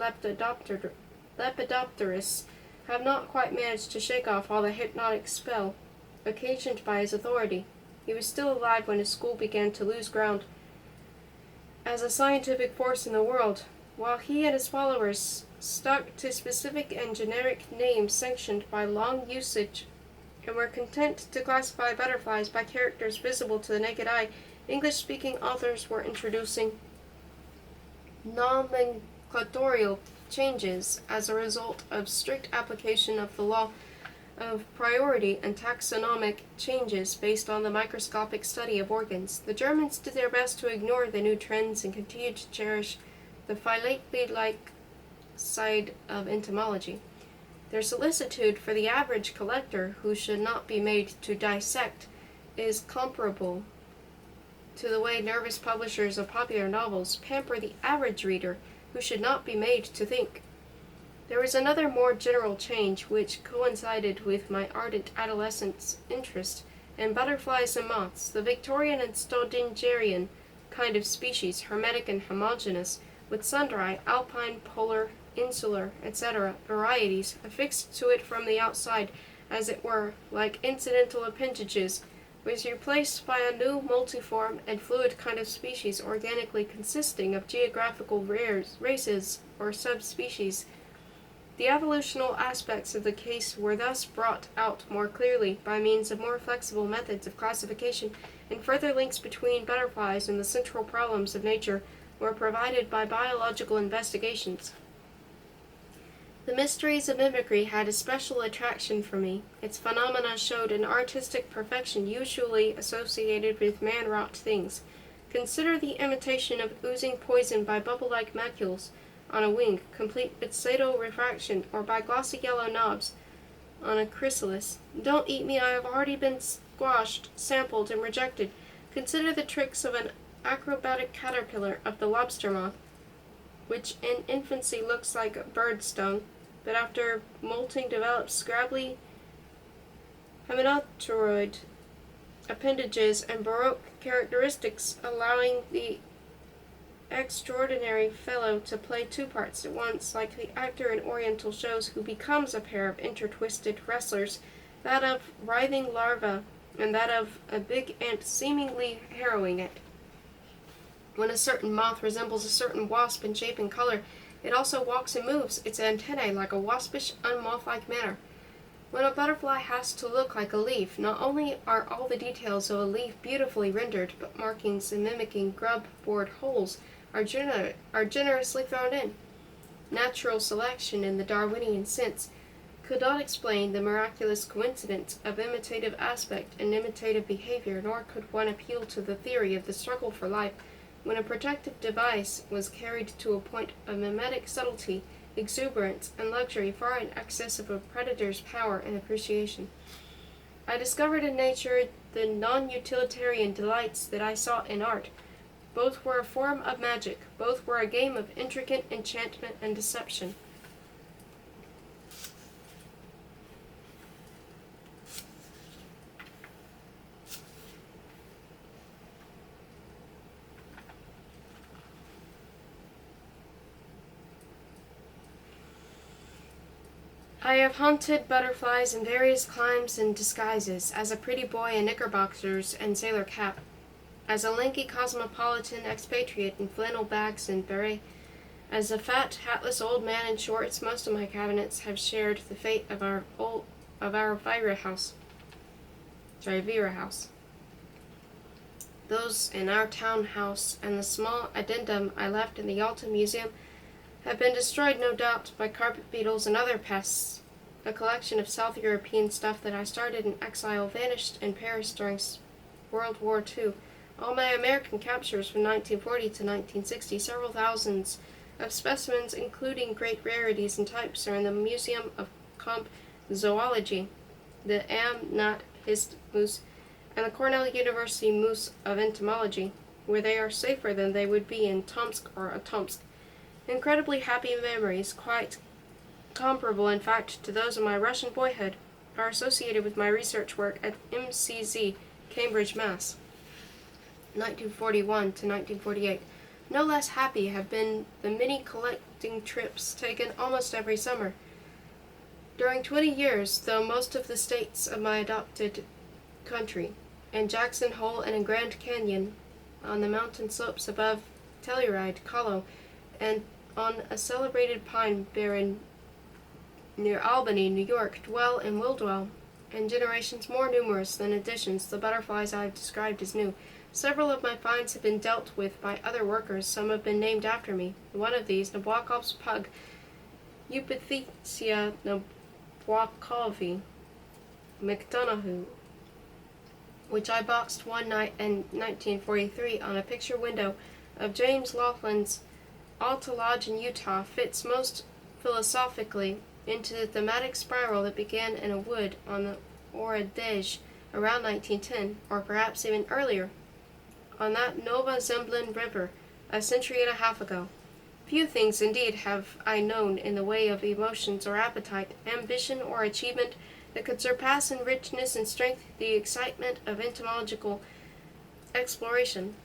lepidopterists have not quite managed to shake off all the hypnotic spell occasioned by his authority. He was still alive when his school began to lose ground as a scientific force in the world, while he and his followers stuck to specific and generic names sanctioned by long usage and were content to classify butterflies by characters visible to the naked eye. English-speaking authors were introducing nomenclatorial changes as a result of strict application of the law of priority and taxonomic changes based on the microscopic study of organs. The Germans did their best to ignore the new trends and continued to cherish the philately-like side of entomology. Their solicitude for the average collector, who should not be made to dissect, is comparable to the way nervous publishers of popular novels pamper the average reader, who should not be made to think. There was another more general change which coincided with my ardent adolescence interest in butterflies and moths. The Victorian and Staudingerian kind of species, hermetic and homogeneous, with sundry alpine, polar, insular, etc. varieties affixed to it from the outside, as it were, like incidental appendages, was replaced by a new multiform and fluid kind of species organically consisting of geographical races or subspecies. The evolutional aspects of the case were thus brought out more clearly by means of more flexible methods of classification, and further links between butterflies and the central problems of nature were provided by biological investigations. The mysteries of mimicry had a special attraction for me. Its phenomena showed an artistic perfection usually associated with man-wrought things. Consider the imitation of oozing poison by bubble-like macules on a wing, complete with pseudo-refraction, or by glossy yellow knobs on a chrysalis. Don't eat me, I have already been squashed, sampled, and rejected. Consider the tricks of an acrobatic caterpillar of the lobster moth, which in infancy looks like a bird stung, but after molting develops scrabbly hymenopteroid appendages and baroque characteristics, allowing the extraordinary fellow to play two parts at once, like the actor in Oriental shows who becomes a pair of intertwisted wrestlers, that of writhing larva and that of a big ant seemingly harrowing it. When a certain moth resembles a certain wasp in shape and color, it also walks and moves its antennae like a waspish, unmoth-like manner. When a butterfly has to look like a leaf, not only are all the details of a leaf beautifully rendered, but markings and mimicking grub-bored holes are generously thrown in. Natural selection, in the Darwinian sense, could not explain the miraculous coincidence of imitative aspect and imitative behavior, nor could one appeal to the theory of the struggle for life when a protective device was carried to a point of mimetic subtlety, exuberance, and luxury far in excess of a predator's power and appreciation. I discovered in nature the non-utilitarian delights that I sought in art. Both were a form of magic. Both were a game of intricate enchantment and deception. I have hunted butterflies in various climes and disguises, as a pretty boy in knickerbockers and sailor cap, as a lanky cosmopolitan expatriate in flannel bags and beret, as a fat, hatless old man in shorts, most of my cabinets have shared the fate of our Vera house. Those in our townhouse and the small addendum I left in the Yalta Museum have been destroyed, no doubt, by carpet beetles and other pests. A collection of South European stuff that I started in exile vanished in Paris during World War II. All my American captures from 1940 to 1960, several thousands of specimens, including great rarities and types, are in the Museum of Comp Zoology, the Am Nat Hist Moose, and the Cornell University Moose of Entomology, where they are safer than they would be in Tomsk or Atomsk. Incredibly happy memories, quite comparable in fact to those of my Russian boyhood, are associated with my research work at MCZ, Cambridge, Mass. 1941 to 1948. No less happy have been the many collecting trips taken almost every summer. During 20 years, though most of the states of my adopted country, in Jackson Hole and in Grand Canyon, on the mountain slopes above Telluride, Kahlo, and on a celebrated pine barren near Albany, New York, dwell and will dwell, and generations more numerous than additions, the butterflies I have described as new. Several of my finds have been dealt with by other workers, some have been named after me. One of these, Nabokov's pug, Eupithecia nabokovi, McDonough, which I boxed one night in 1943 on a picture window of James Laughlin's Alta Lodge in Utah, fits most philosophically into the thematic spiral that began in a wood on the Oradej around 1910, or perhaps even earlier, on that Nova Zemblin River a century and a half ago. Few things, indeed, have I known in the way of emotions or appetite, ambition or achievement, that could surpass in richness and strength the excitement of entomological exploration.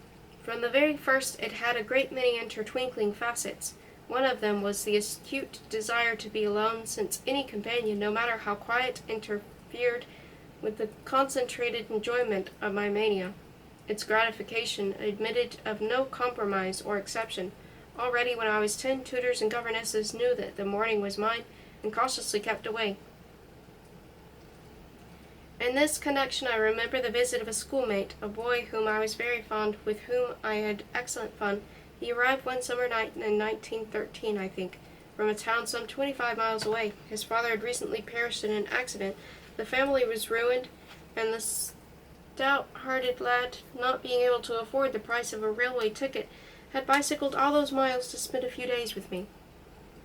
From the very first it had a great many intertwinkling facets. One of them was the acute desire to be alone, since any companion, no matter how quiet, interfered with the concentrated enjoyment of my mania. Its gratification admitted of no compromise or exception. Already when I was 10, tutors and governesses knew that the morning was mine, and cautiously kept away. In this connection I remember the visit of a schoolmate, a boy whom I was very fond, with whom I had excellent fun. He arrived one summer night in 1913, I think, from a town some 25 miles away. His father had recently perished in an accident. The family was ruined, and the stout-hearted lad, not being able to afford the price of a railway ticket, had bicycled all those miles to spend a few days with me.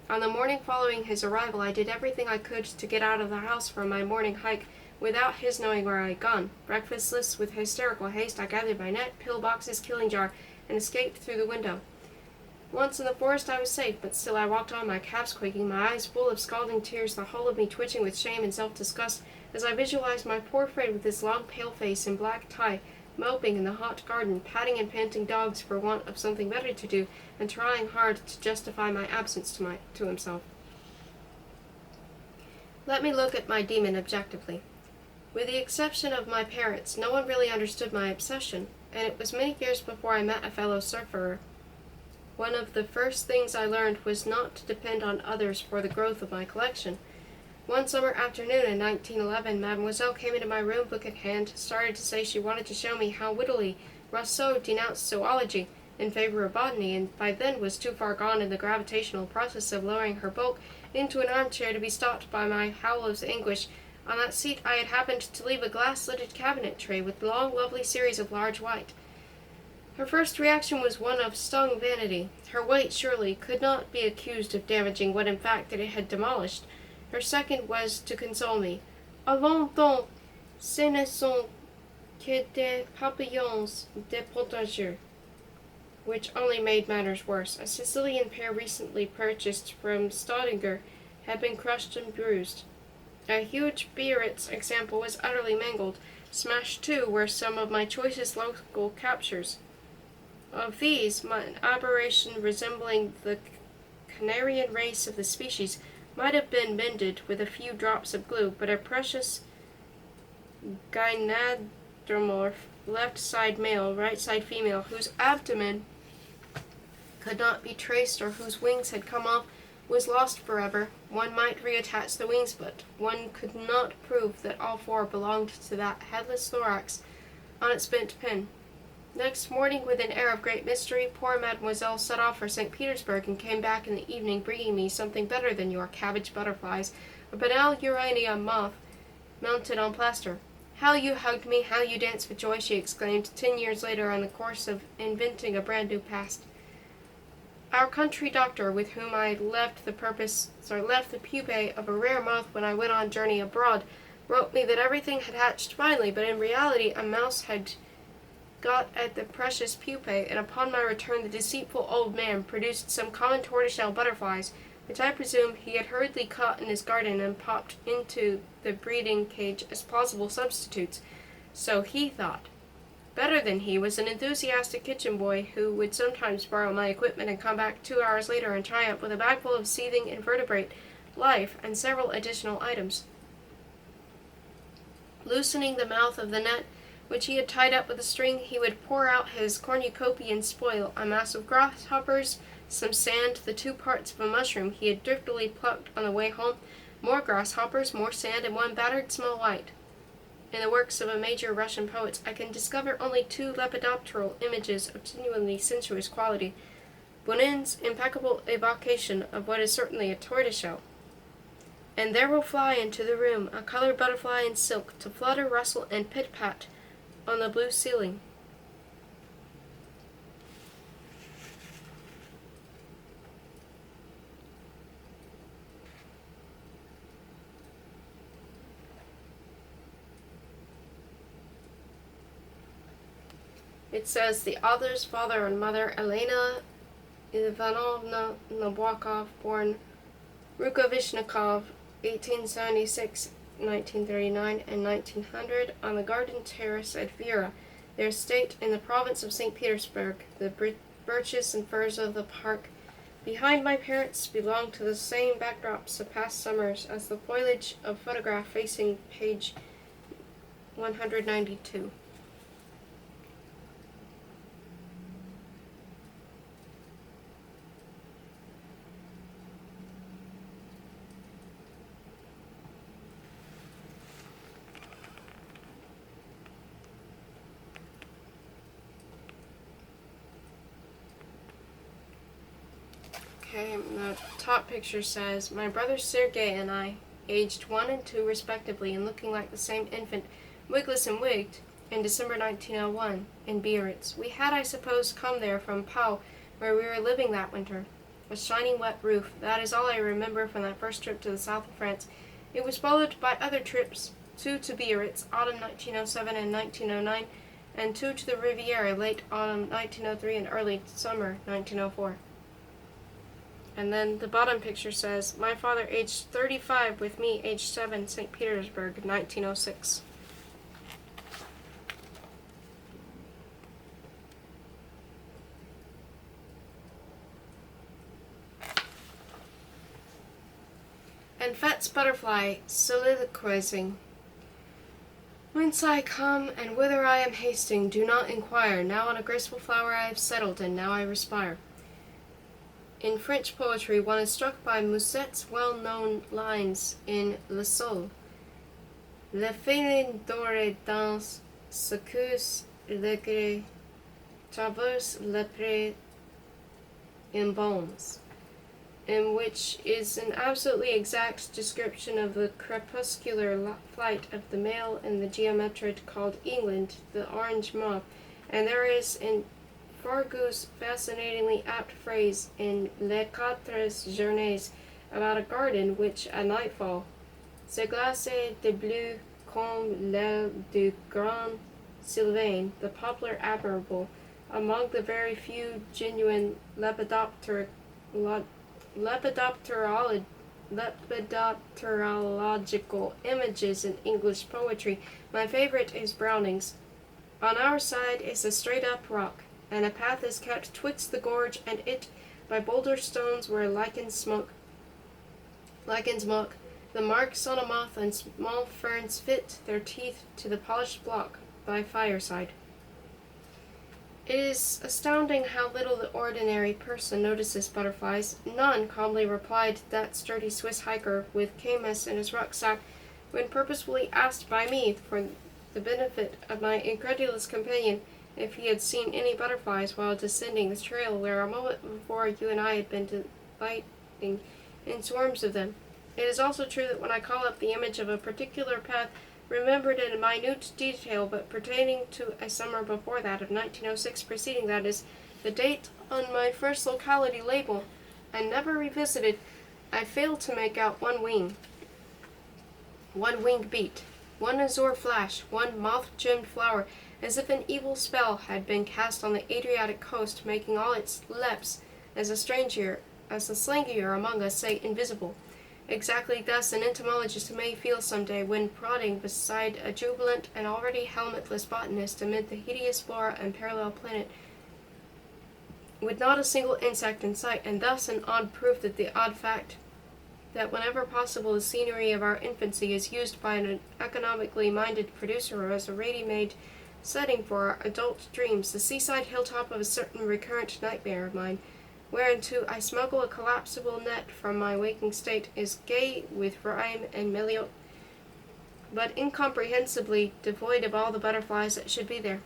On the morning following his arrival I did everything I could to get out of the house for my morning hike without his knowing where I had gone. Breakfastless, with hysterical haste, I gathered my net, pillboxes, killing jar, and escaped through the window. Once in the forest I was safe, but still I walked on, my calves quaking, my eyes full of scalding tears, the whole of me twitching with shame and self-disgust, as I visualized my poor friend with his long pale face and black tie, moping in the hot garden, patting and panting dogs for want of something better to do, and trying hard to justify my absence to himself. Let me look at my demon objectively. With the exception of my parents, no one really understood my obsession, and it was many years before I met a fellow surferer. One of the first things I learned was not to depend on others for the growth of my collection. One summer afternoon in 1911, Mademoiselle came into my room, book in hand, started to say she wanted to show me how wittily Rousseau denounced zoology in favor of botany, and by then was too far gone in the gravitational process of lowering her bulk into an armchair to be stopped by my howl of anguish. On that seat I had happened to leave a glass-lidded cabinet tray with long, lovely series of large white. Her first reaction was one of stung vanity. Her weight, surely, could not be accused of damaging what in fact it had demolished. Her second was to console me. Allons donc, ce ne sont que des papillons de potager, which only made matters worse. A Sicilian pear recently purchased from Staudinger had been crushed and bruised. A huge Biarritz example was utterly mangled. Smashed too were some of my choicest local captures. Of these, an aberration resembling the Canarian race of the species might have been mended with a few drops of glue, but a precious gynandromorph left side male, right side female, whose abdomen could not be traced or whose wings had come off, was lost forever. One might reattach the wings, but one could not prove that all four belonged to that headless thorax on its bent pin. Next morning, with an air of great mystery, poor Mademoiselle set off for St. Petersburg and came back in the evening bringing me something better than your cabbage butterflies, a banal urania moth mounted on plaster. How you hugged me, how you danced with joy, she exclaimed 10 years later in the course of inventing a brand new past. Our country doctor, with whom I left the pupae of a rare moth when I went on journey abroad, wrote me that everything had hatched finely, but in reality a mouse had got at the precious pupae, and upon my return the deceitful old man produced some common tortoiseshell butterflies, which I presume he had hurriedly caught in his garden and popped into the breeding cage as plausible substitutes. So he thought. Better than he was an enthusiastic kitchen boy who would sometimes borrow my equipment and come back 2 hours later in triumph with a bag full of seething invertebrate life and several additional items. Loosening the mouth of the net, which he had tied up with a string, he would pour out his cornucopian spoil, a mass of grasshoppers, some sand, the 2 parts of a mushroom he had thriftily plucked on the way home, more grasshoppers, more sand, and 1 battered small white. In the works of a major Russian poet, I can discover only 2 lepidopteral images of genuinely sensuous quality. Bonin's impeccable evocation of what is certainly a tortoiseshell. And there will fly into the room a colored butterfly in silk, to flutter, rustle, and pit-pat on the blue ceiling. It says the author's father and mother, Elena Ivanovna Nabokov, born Rukavishnikov, 1876, 1939, and 1900, on the garden terrace at Vera, their estate in the province of St. Petersburg. The birches and firs of the park behind my parents belong to the same backdrops of past summers as the foliage of photograph facing page 192. Okay, the top picture says, my brother Sergei and I, aged 1 and 2 respectively and looking like the same infant, wigless and wigged, in December 1901, in Biarritz. We had, I suppose, come there from Pau, where we were living that winter. A shining wet roof, that is all I remember from that first trip to the south of France. It was followed by other trips, 2 to Biarritz, autumn 1907 and 1909, and 2 to the Riviera, late autumn 1903 and early summer 1904. And then the bottom picture says, my father aged 35 with me aged 7, St. Petersburg, 1906. And Fett's butterfly soliloquizing. Whence I come and whither I am hasting, do not inquire. Now on a graceful flower I have settled, and now I respire. In French poetry, one is struck by Musset's well-known lines in Le Sol. Le félin doré danse, secousse le gré, traverse le pré in bombs, in which is an absolutely exact description of the crepuscular flight of the male in the geometrid called England, the orange moth, and there is in Fargus's fascinatingly apt phrase in Les Quatre Journées about a garden which, at nightfall, se glaçait de bleu comme l'aile du grand sylvain, the poplar admirable, among the very few genuine lepidopterological images in English poetry. My favorite is Browning's. On our side is a straight-up rock, and a path is kept twixt the gorge and it by boulder stones where lichens mock. The marks on a moth and small ferns fit their teeth to the polished block by fireside. It is astounding how little the ordinary person notices butterflies. None, calmly replied that sturdy Swiss hiker with Camus in his rucksack, when purposefully asked by me, for the benefit of my incredulous companion, if he had seen any butterflies while descending the trail where a moment before you and I had been delighting in swarms of them. It is also true that when I call up the image of a particular path, remembered in minute detail but pertaining to a summer before that of 1906 preceding, that is, the date on my first locality label, and never revisited, I fail to make out one wing beat, one azure flash, one moth-gemmed flower, as if an evil spell had been cast on the Adriatic coast, making all its leps, as the slangier among us say, invisible. Exactly thus an entomologist may feel some day when prodding beside a jubilant and already helmetless botanist amid the hideous flora and parallel planet, with not a single insect in sight, and thus an odd proof that the odd fact that whenever possible the scenery of our infancy is used by an economically minded producer as a ready-made setting for our adult dreams, the seaside hilltop of a certain recurrent nightmare of mine, whereinto I smuggle a collapsible net from my waking state, is gay with rhyme and melodic, but incomprehensibly devoid of all the butterflies that should be there.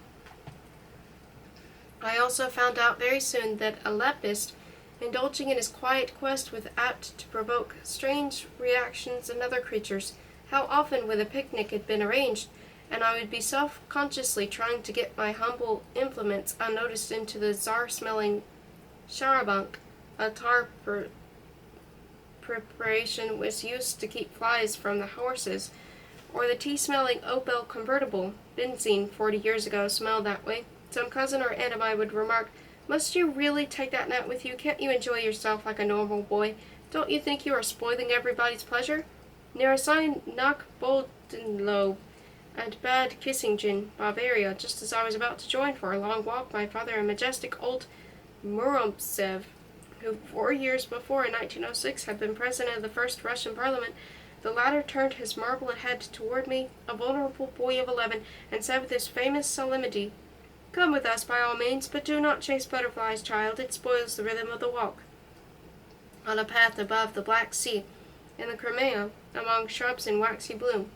I also found out very soon that a lepist, indulging in his quiet quest, was apt to provoke strange reactions in other creatures. How often, when a picnic had been arranged, and I would be self-consciously trying to get my humble implements unnoticed into the czar-smelling charabanc, a tar preparation was used to keep flies from the horses, or the tea-smelling Opel convertible, benzene 40 years ago, smelled that way, some cousin or aunt of mine would remark, "Must you really take that net with you? Can't you enjoy yourself like a normal boy? Don't you think you are spoiling everybody's pleasure?" Near a sign nach Bodenlob at Bad Kissingen, Bavaria, just as I was about to join for a long walk my father and majestic old Muromtsev, who 4 years before, in 1906, had been president of the first Russian parliament, the latter turned his marble head toward me, a vulnerable boy of 11, and said with his famous solemnity, "Come with us by all means, but do not chase butterflies, child. It spoils the rhythm of the walk." On a path above the Black Sea, in the Crimea, among shrubs in waxy bloom.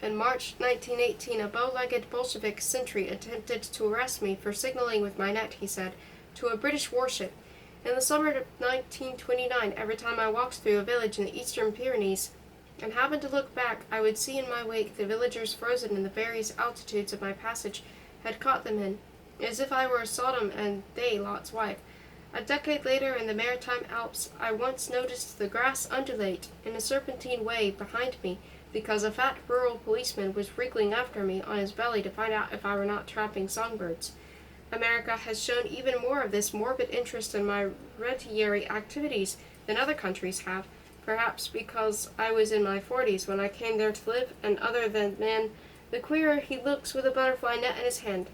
In March 1918, a bow-legged Bolshevik sentry attempted to arrest me for signaling with my net, he said, to a British warship. In the summer of 1929, every time I walked through a village in the eastern Pyrenees and happened to look back, I would see in my wake the villagers frozen in the various altitudes of my passage had caught them in, as if I were Sodom and they Lot's wife. A decade later, in the Maritime Alps, I once noticed the grass undulate in a serpentine way behind me, because a fat rural policeman was wriggling after me on his belly to find out if I were not trapping songbirds. America has shown even more of this morbid interest in my retiary activities than other countries have, perhaps because I was in my 40s when I came there to live, and other than man, the queerer he looks with a butterfly net in his hand.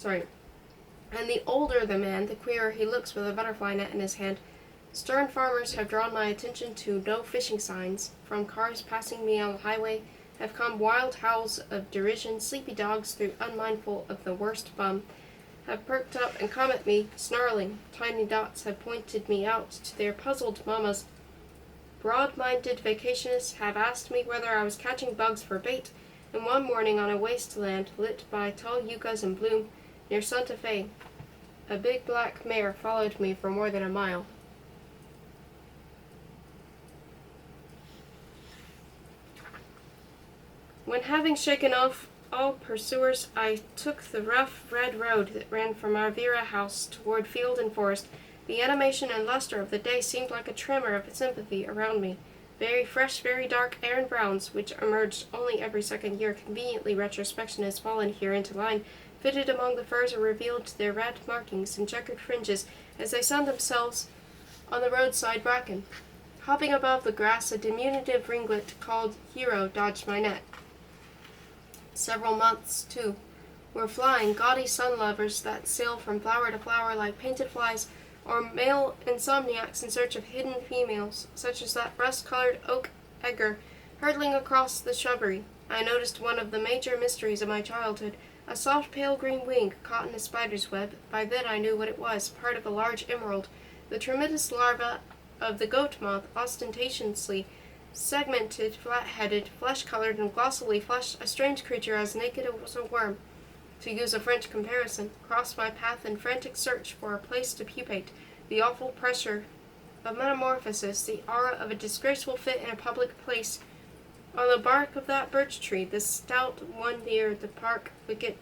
And the older the man, the queerer he looks with a butterfly net in his hand. Stern farmers have drawn my attention to no fishing signs. From cars passing me on the highway have come wild howls of derision. Sleepy dogs, though unmindful of the worst bum, have perked up and come at me, snarling. Tiny dots have pointed me out to their puzzled mammas. Broad-minded vacationists have asked me whether I was catching bugs for bait, and one morning on a wasteland lit by tall yuccas in bloom near Santa Fe, a big black mare followed me for more than a mile. When having shaken off all pursuers, I took the rough red road that ran from our Vera house toward field and forest. The animation and luster of the day seemed like a tremor of sympathy around me. Very fresh, very dark Aaron Browns, which emerged only every second year, conveniently retrospection has fallen here into line, fitted among the firs or revealed their red markings and checkered fringes as they sunned themselves on the roadside bracken. Hopping above the grass, a diminutive ringlet called Hero dodged my net. Several months, too, were flying, gaudy sun-lovers that sail from flower to flower like painted flies, or male insomniacs in search of hidden females, such as that rust-colored oak egger hurtling across the shrubbery. I noticed one of the major mysteries of my childhood, a soft pale green wing caught in a spider's web. By then I knew what it was, part of a large emerald. The tremendous larva of the goat moth, ostentatiously segmented, flat-headed, flesh-colored, and glossily fleshed, a strange creature as naked as a worm, to use a French comparison, crossed my path in frantic search for a place to pupate. The awful pressure of metamorphosis, the aura of a disgraceful fit in a public place. On the bark of that birch tree, the stout one near the park wicket,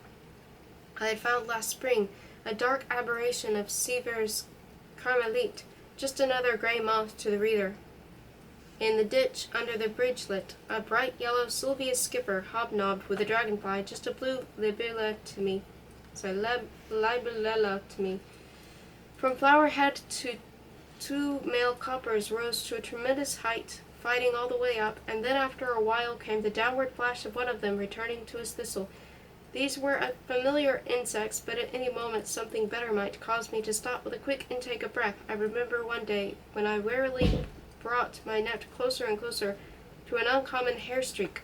I had found last spring a dark aberration of Sever's Carmelite, just another grey moth to the reader. In the ditch under the bridgelet, a bright yellow Sylvia's skipper hobnobbed with a dragonfly, just a blue libellula to me. Libellula to me. From flowerhead to two male coppers rose to a tremendous height, fighting all the way up, and then after a while came the downward flash of one of them returning to his thistle. These were familiar insects, but at any moment something better might cause me to stop with a quick intake of breath. I remember one day when I warily brought my net closer and closer to an uncommon hair streak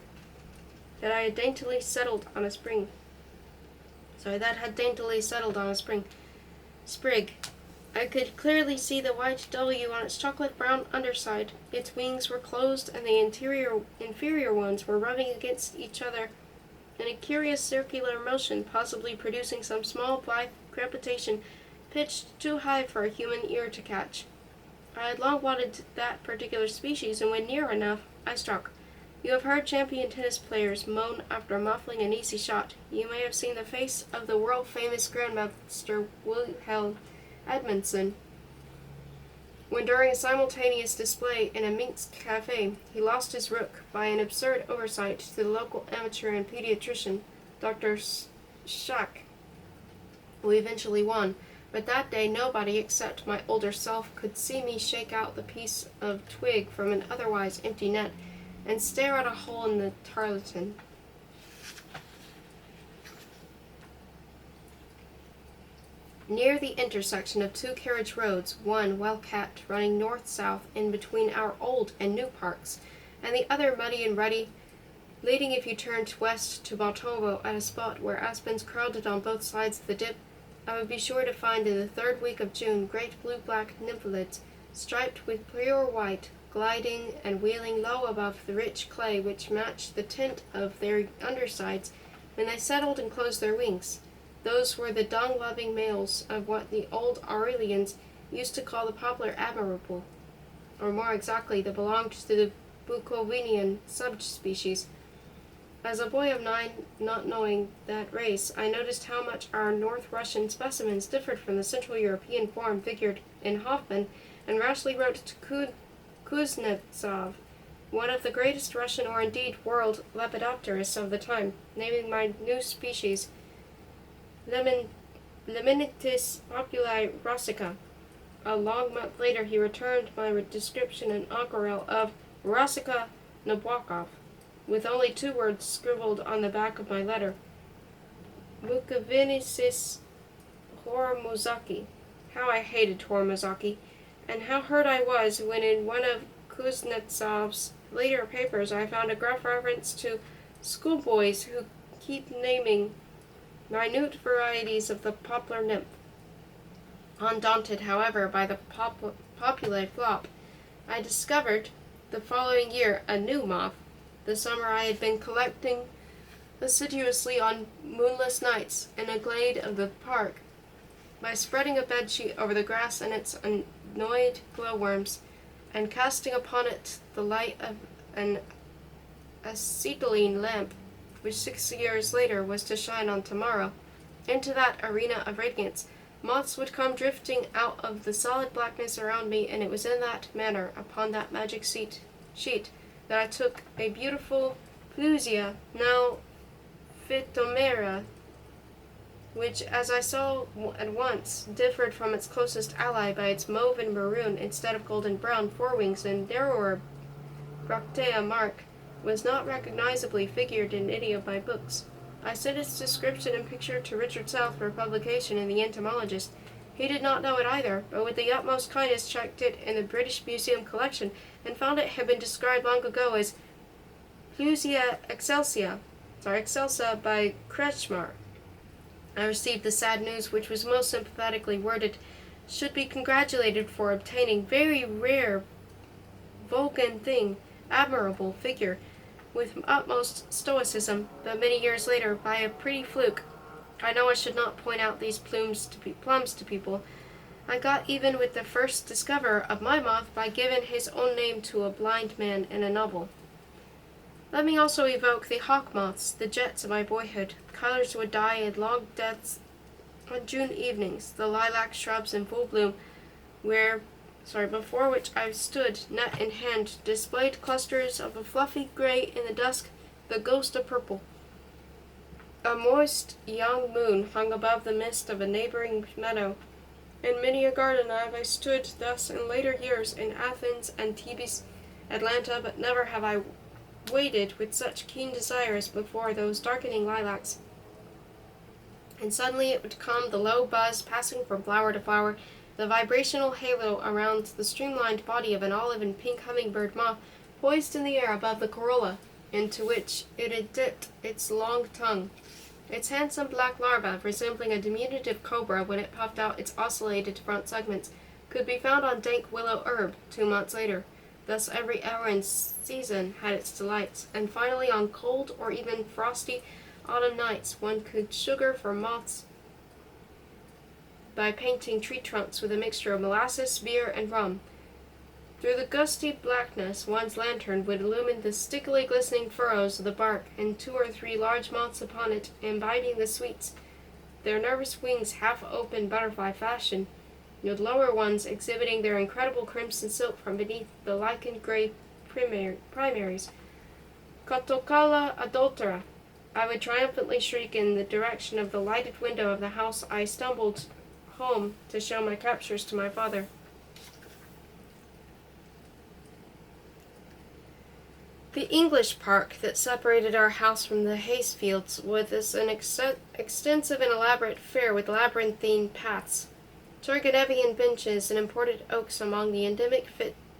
that had daintily settled on a spring. Sprig. I could clearly see the white W on its chocolate-brown underside. Its wings were closed, and the inferior ones were rubbing against each other in a curious circular motion, possibly producing some small blithe crepitation pitched too high for a human ear to catch. I had long wanted that particular species, and when near enough, I struck. You have heard champion tennis players moan after muffling an easy shot. You may have seen the face of the world-famous Grandmaster Wilhelm Edmondson when during a simultaneous display in a Minsk cafe he lost his rook by an absurd oversight to the local amateur and pediatrician, Dr. Schack, who eventually won. But that day nobody except my older self could see me shake out the piece of twig from an otherwise empty net and stare at a hole in the tarlatan. Near the intersection of two carriage roads, one well-kept, running north-south in between our old and new parks, and the other muddy and ruddy, leading if you turned west to Baltovo at a spot where aspens crowded on both sides of the dip, I would be sure to find in the third week of June great blue-black nymphalids, striped with pure white, gliding and wheeling low above the rich clay which matched the tint of their undersides when they settled and closed their wings. Those were the dung-loving males of what the old Aurelians used to call the poplar admirable, or more exactly, that belonged to the Bukovinian subspecies. As a boy of 9, not knowing that race, I noticed how much our North Russian specimens differed from the Central European form figured in Hoffman, and rashly wrote to Kuznetsov, one of the greatest Russian or indeed world lepidopterists of the time, naming my new species Leminitis populi rossica. A long month later he returned my description in aquarelle of Rossica Nabokov, with only 2 words scribbled on the back of my letter. Bukovinisis Hormozaki. How I hated Hormozaki, and how hurt I was when in one of Kuznetsov's later papers I found a gruff reference to schoolboys who keep naming minute varieties of the poplar nymph. Undaunted, however, by the populi flop, I discovered the following year a new moth. The summer I had been collecting assiduously on moonless nights in a glade of the park by spreading a bedsheet over the grass and its annoyed glowworms, and casting upon it the light of an acetylene lamp, which 6 years later was to shine on tomorrow. Into that arena of radiance, moths would come drifting out of the solid blackness around me, and it was in that manner, upon that magic sheet, that I took a beautiful Plusia, now Phytomera, which, as I saw at once, differed from its closest ally by its mauve and maroon instead of golden brown forewings and narrower bractea mark, was not recognizably figured in any of my books. I sent its description and picture to Richard South for publication in the Entomologist. He did not know it either, but with the utmost kindness checked it in the British Museum collection, and found it had been described long ago as Excelsa by Kretschmar. I received the sad news, which was most sympathetically worded: should be congratulated for obtaining very rare Vulcan thing, admirable figure, with utmost stoicism, but many years later, by a pretty fluke. I know I should not point out these plums to people. I got even with the first discoverer of my moth by giving his own name to a blind man in a novel. Let me also evoke the hawk moths, the jets of my boyhood. Colors would die in long deaths on June evenings, the lilac shrubs in full bloom, before which I stood, net in hand, displayed clusters of a fluffy gray in the dusk, the ghost of purple. A moist young moon hung above the mist of a neighboring meadow. In many a garden have I stood thus in later years, in Athens and Thebes, Atlanta, but never have I waited with such keen desire as before those darkening lilacs. And suddenly it would come, the low buzz passing from flower to flower, the vibrational halo around the streamlined body of an olive and pink hummingbird moth poised in the air above the corolla, into which it had dipped its long tongue. Its handsome black larva, resembling a diminutive cobra when it puffed out its ocellated front segments, could be found on dank willow herb 2 months later. Thus every hour in season had its delights, and finally on cold or even frosty autumn nights one could sugar for moths by painting tree trunks with a mixture of molasses, beer, and rum. Through the gusty blackness one's lantern would illumine the stickily glistening furrows of the bark, and 2 or 3 large moths upon it, imbibing the sweets, their nervous wings half open butterfly fashion, the lower ones exhibiting their incredible crimson silk from beneath the lichen-gray primaries. Cotocala adultera! I would triumphantly shriek in the direction of the lighted window of the house I stumbled home to show my captures to my father. The English park that separated our house from the hayfields was an extensive and elaborate fair with labyrinthine paths, Turgenevian benches, and imported oaks among the endemic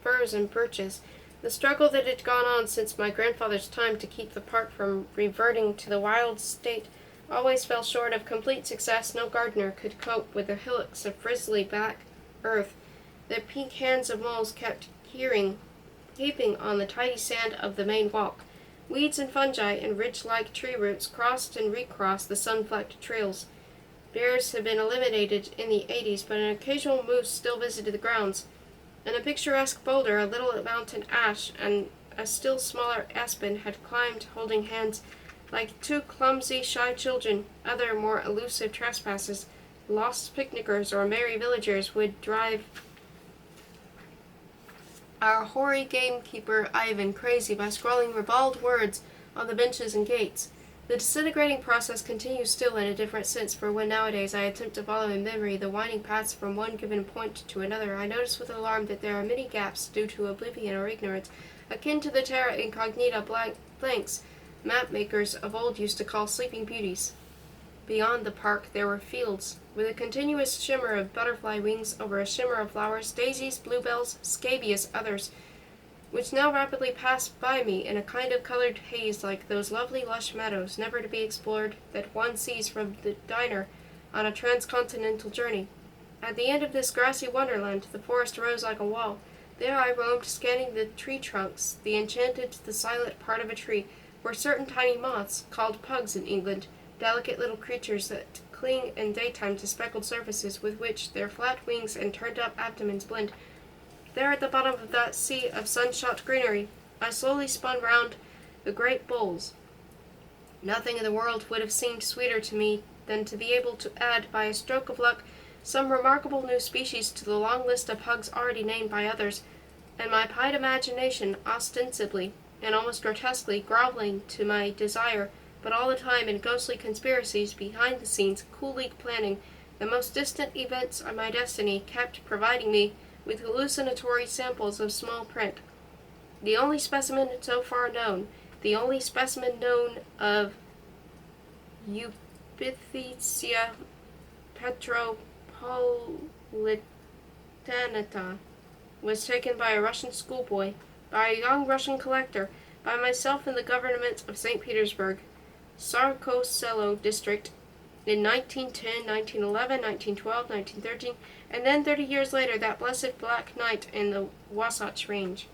firs and birches. The struggle that had gone on since my grandfather's time to keep the park from reverting to the wild state always fell short of complete success. No gardener could cope with the hillocks of frizzly black earth that pink hands of moles kept heaping on the tidy sand of the main walk. Weeds and fungi and ridge-like tree roots crossed and recrossed the sun-flecked trails. Bears had been eliminated in the 80s, but an occasional moose still visited the grounds. And a picturesque boulder, a little mountain ash, and a still smaller aspen had climbed, holding hands, like 2 clumsy, shy children. Other more elusive trespassers, lost picnickers or merry villagers, would drive our hoary gamekeeper Ivan crazy by scrawling ribald words on the benches and gates. The disintegrating process continues still in a different sense, for when nowadays I attempt to follow in memory the winding paths from one given point to another, I notice with alarm that there are many gaps due to oblivion or ignorance, akin to the terra incognita blanks map-makers of old used to call sleeping beauties. Beyond the park there were fields, with a continuous shimmer of butterfly wings over a shimmer of flowers, daisies, bluebells, scabious others, which now rapidly passed by me in a kind of colored haze like those lovely lush meadows, never to be explored, that one sees from the diner on a transcontinental journey. At the end of this grassy wonderland, the forest rose like a wall. There I roamed, scanning the tree trunks, the enchanted, the silent part of a tree, where certain tiny moths, called pugs in England, delicate little creatures that cling in daytime to speckled surfaces with which their flat wings and turned-up abdomens blend. There at the bottom of that sea of sun-shot greenery, I slowly spun round the great boles. Nothing in the world would have seemed sweeter to me than to be able to add, by a stroke of luck, some remarkable new species to the long list of pugs already named by others, and my pied imagination ostensibly and almost grotesquely groveling to my desire, but all the time in ghostly conspiracies behind the scenes, coolly planning the most distant events of my destiny, kept providing me with hallucinatory samples of small print. The only specimen so far known, the only specimen known of Eupithecia petropolitanata, was taken by a Russian schoolboy, by a young Russian collector, by myself in the government of St. Petersburg, Sarkoselo district, in 1910, 1911, 1912, 1913, and then 30 years later that blessed black night in the Wasatch Range.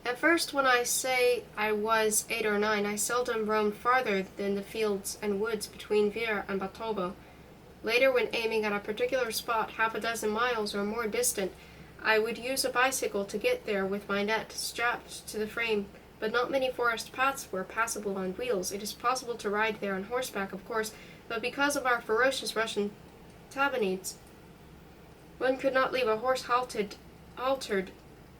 At first, when I say I was 8 or 9, I seldom roamed farther than the fields and woods between Vir and Batovo. Later, when aiming at a particular spot half a dozen miles or more distant, I would use a bicycle to get there with my net strapped to the frame, but not many forest paths were passable on wheels. It is possible to ride there on horseback, of course, but because of our ferocious Russian tabanades, one could not leave a horse haltered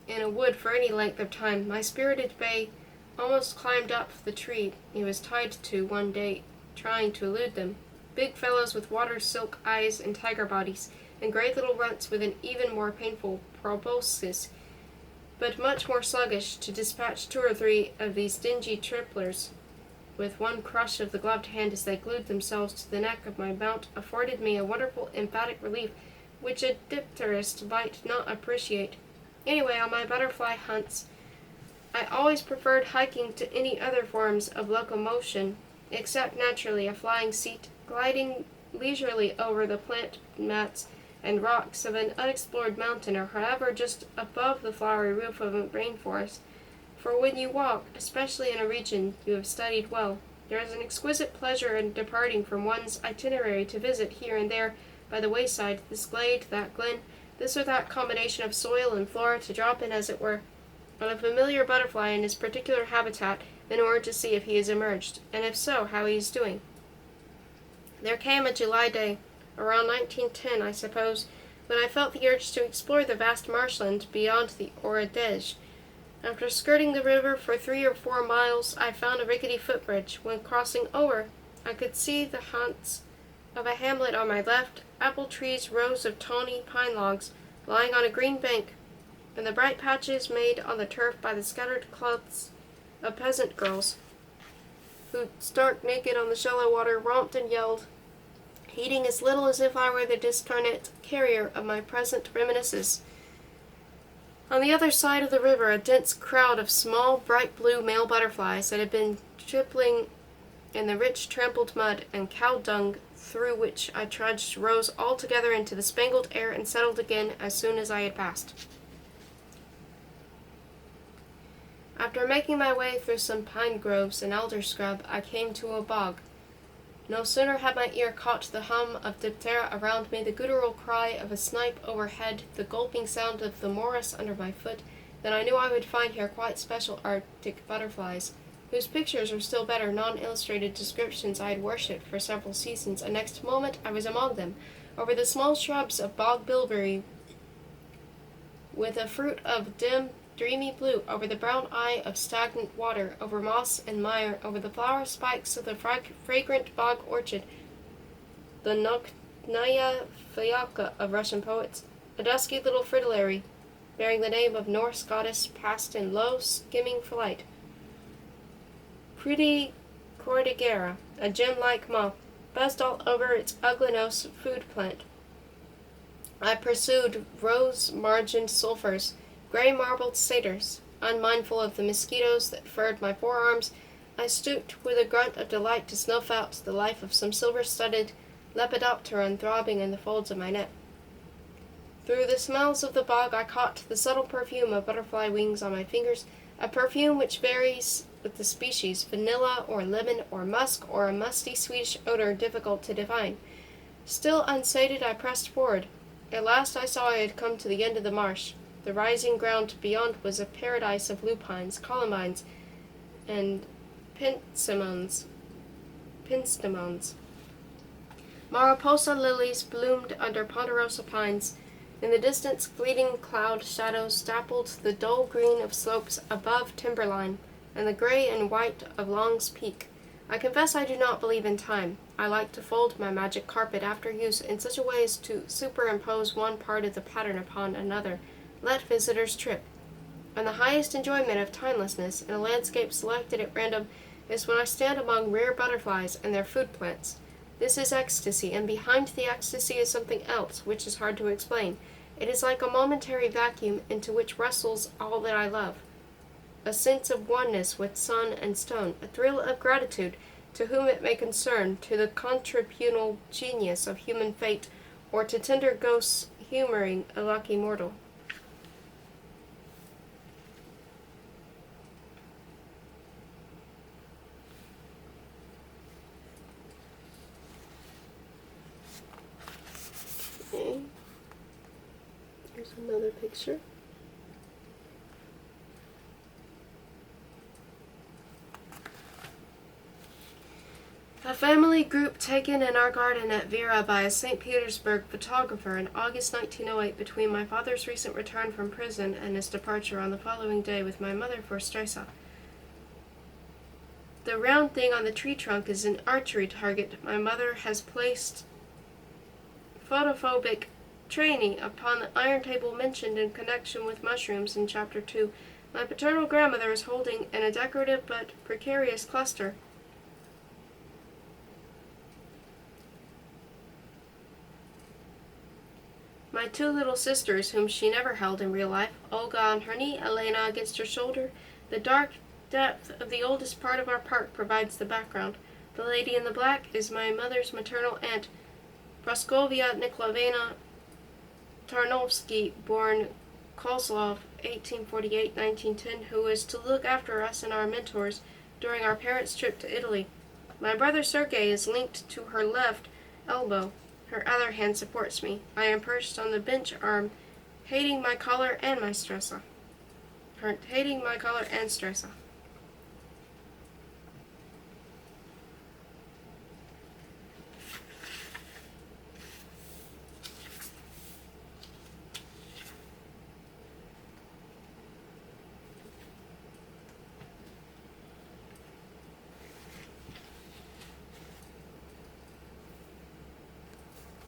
in a wood for any length of time. My spirited bay almost climbed up the tree he was tied to one day, trying to elude them. Big fellows with water-silk eyes and tiger bodies, and great little runts with an even more painful proboscis, but much more sluggish, to dispatch 2 or 3 of these dingy triplers with one crush of the gloved hand as they glued themselves to the neck of my mount, afforded me a wonderful emphatic relief which a dipterist might not appreciate. Anyway, on my butterfly hunts, I always preferred hiking to any other forms of locomotion, except naturally a flying seat, gliding leisurely over the plant mats and rocks of an unexplored mountain, or however just above the flowery roof of a rainforest. For when you walk, especially in a region you have studied well, there is an exquisite pleasure in departing from one's itinerary to visit here and there by the wayside this glade, that glen, this or that combination of soil and flora, to drop in, as it were, on a familiar butterfly in his particular habitat in order to see if he has emerged, and if so, how he is doing. There came a July day, around 1910, I suppose, when I felt the urge to explore the vast marshland beyond the Oradej. After skirting the river for 3 or 4 miles, I found a rickety footbridge. When crossing over, I could see the haunts of a hamlet on my left, apple trees, rows of tawny pine logs lying on a green bank, and the bright patches made on the turf by the scattered cloths of peasant girls, who, stark naked on the shallow water, romped and yelled, heeding as little as if I were the discarnate carrier of my present reminiscences. On the other side of the river, a dense crowd of small, bright blue male butterflies that had been tripping in the rich trampled mud and cow dung through which I trudged rose all together into the spangled air and settled again as soon as I had passed. After making my way through some pine groves and alder scrub, I came to a bog. No sooner had my ear caught the hum of diptera around me, the guttural cry of a snipe overhead, the gulping sound of the morass under my foot, than I knew I would find here quite special Arctic butterflies, whose pictures or still better non-illustrated descriptions I had worshipped for several seasons, and next moment I was among them, over the small shrubs of bog bilberry, with a fruit of dim, dreamy blue, over the brown eye of stagnant water, over moss and mire, over the flower spikes of the fragrant bog orchid, the Nochnaya Fayaka of Russian poets, a dusky little fritillary, bearing the name of Norse goddess, passed in low, skimming flight. Pretty Cordillera, a gem-like moth, buzzed all over its ugly-nosed food plant. I pursued rose-margined sulphurs, gray-marbled satyrs. Unmindful of the mosquitoes that furred my forearms, I stooped with a grunt of delight to snuff out the life of some silver-studded lepidopteron throbbing in the folds of my net. Through the smells of the bog I caught the subtle perfume of butterfly wings on my fingers, a perfume which varies with the species, vanilla or lemon or musk or a musty Swedish odor difficult to define. Still unsated, I pressed forward. At last I saw I had come to the end of the marsh. The rising ground beyond was a paradise of lupines, columbines, and penstemons. Mariposa lilies bloomed under ponderosa pines. In the distance, fleeting cloud shadows dappled the dull green of slopes above timberline, and the gray and white of Long's Peak. I confess I do not believe in time. I like to fold my magic carpet after use in such a way as to superimpose one part of the pattern upon another. Let visitors trip. And the highest enjoyment of timelessness in a landscape selected at random is when I stand among rare butterflies and their food plants. This is ecstasy, and behind the ecstasy is something else, which is hard to explain. It is like a momentary vacuum into which rustles all that I love. a sense of oneness with sun and stone, a thrill of gratitude to whom it may concern, to the contrapuntal genius of human fate, or to tender ghosts humoring a lucky mortal. Okay. Here's another picture. A family group taken in our garden at Vera by a St. Petersburg photographer in August 1908 between my father's recent return from prison and his departure on the following day with my mother for Stresa. The round thing on the tree trunk is an archery target. My mother has placed photophobic training upon the iron table mentioned in connection with mushrooms in Chapter 2. My paternal grandmother is holding in a decorative but precarious cluster my two little sisters, whom she never held in real life, Olga on her knee, Elena against her shoulder. The dark depth of the oldest part of our park provides the background. The lady in the black is my mother's maternal aunt, Praskovia Nikolaevna Tarnovsky, born Kozlov, 1848-1910, who is to look after us and our mentors during our parents' trip to Italy. My brother Sergei is linked to her left elbow. Her other hand supports me. I am perched on the bench arm, hating my collar and stressa.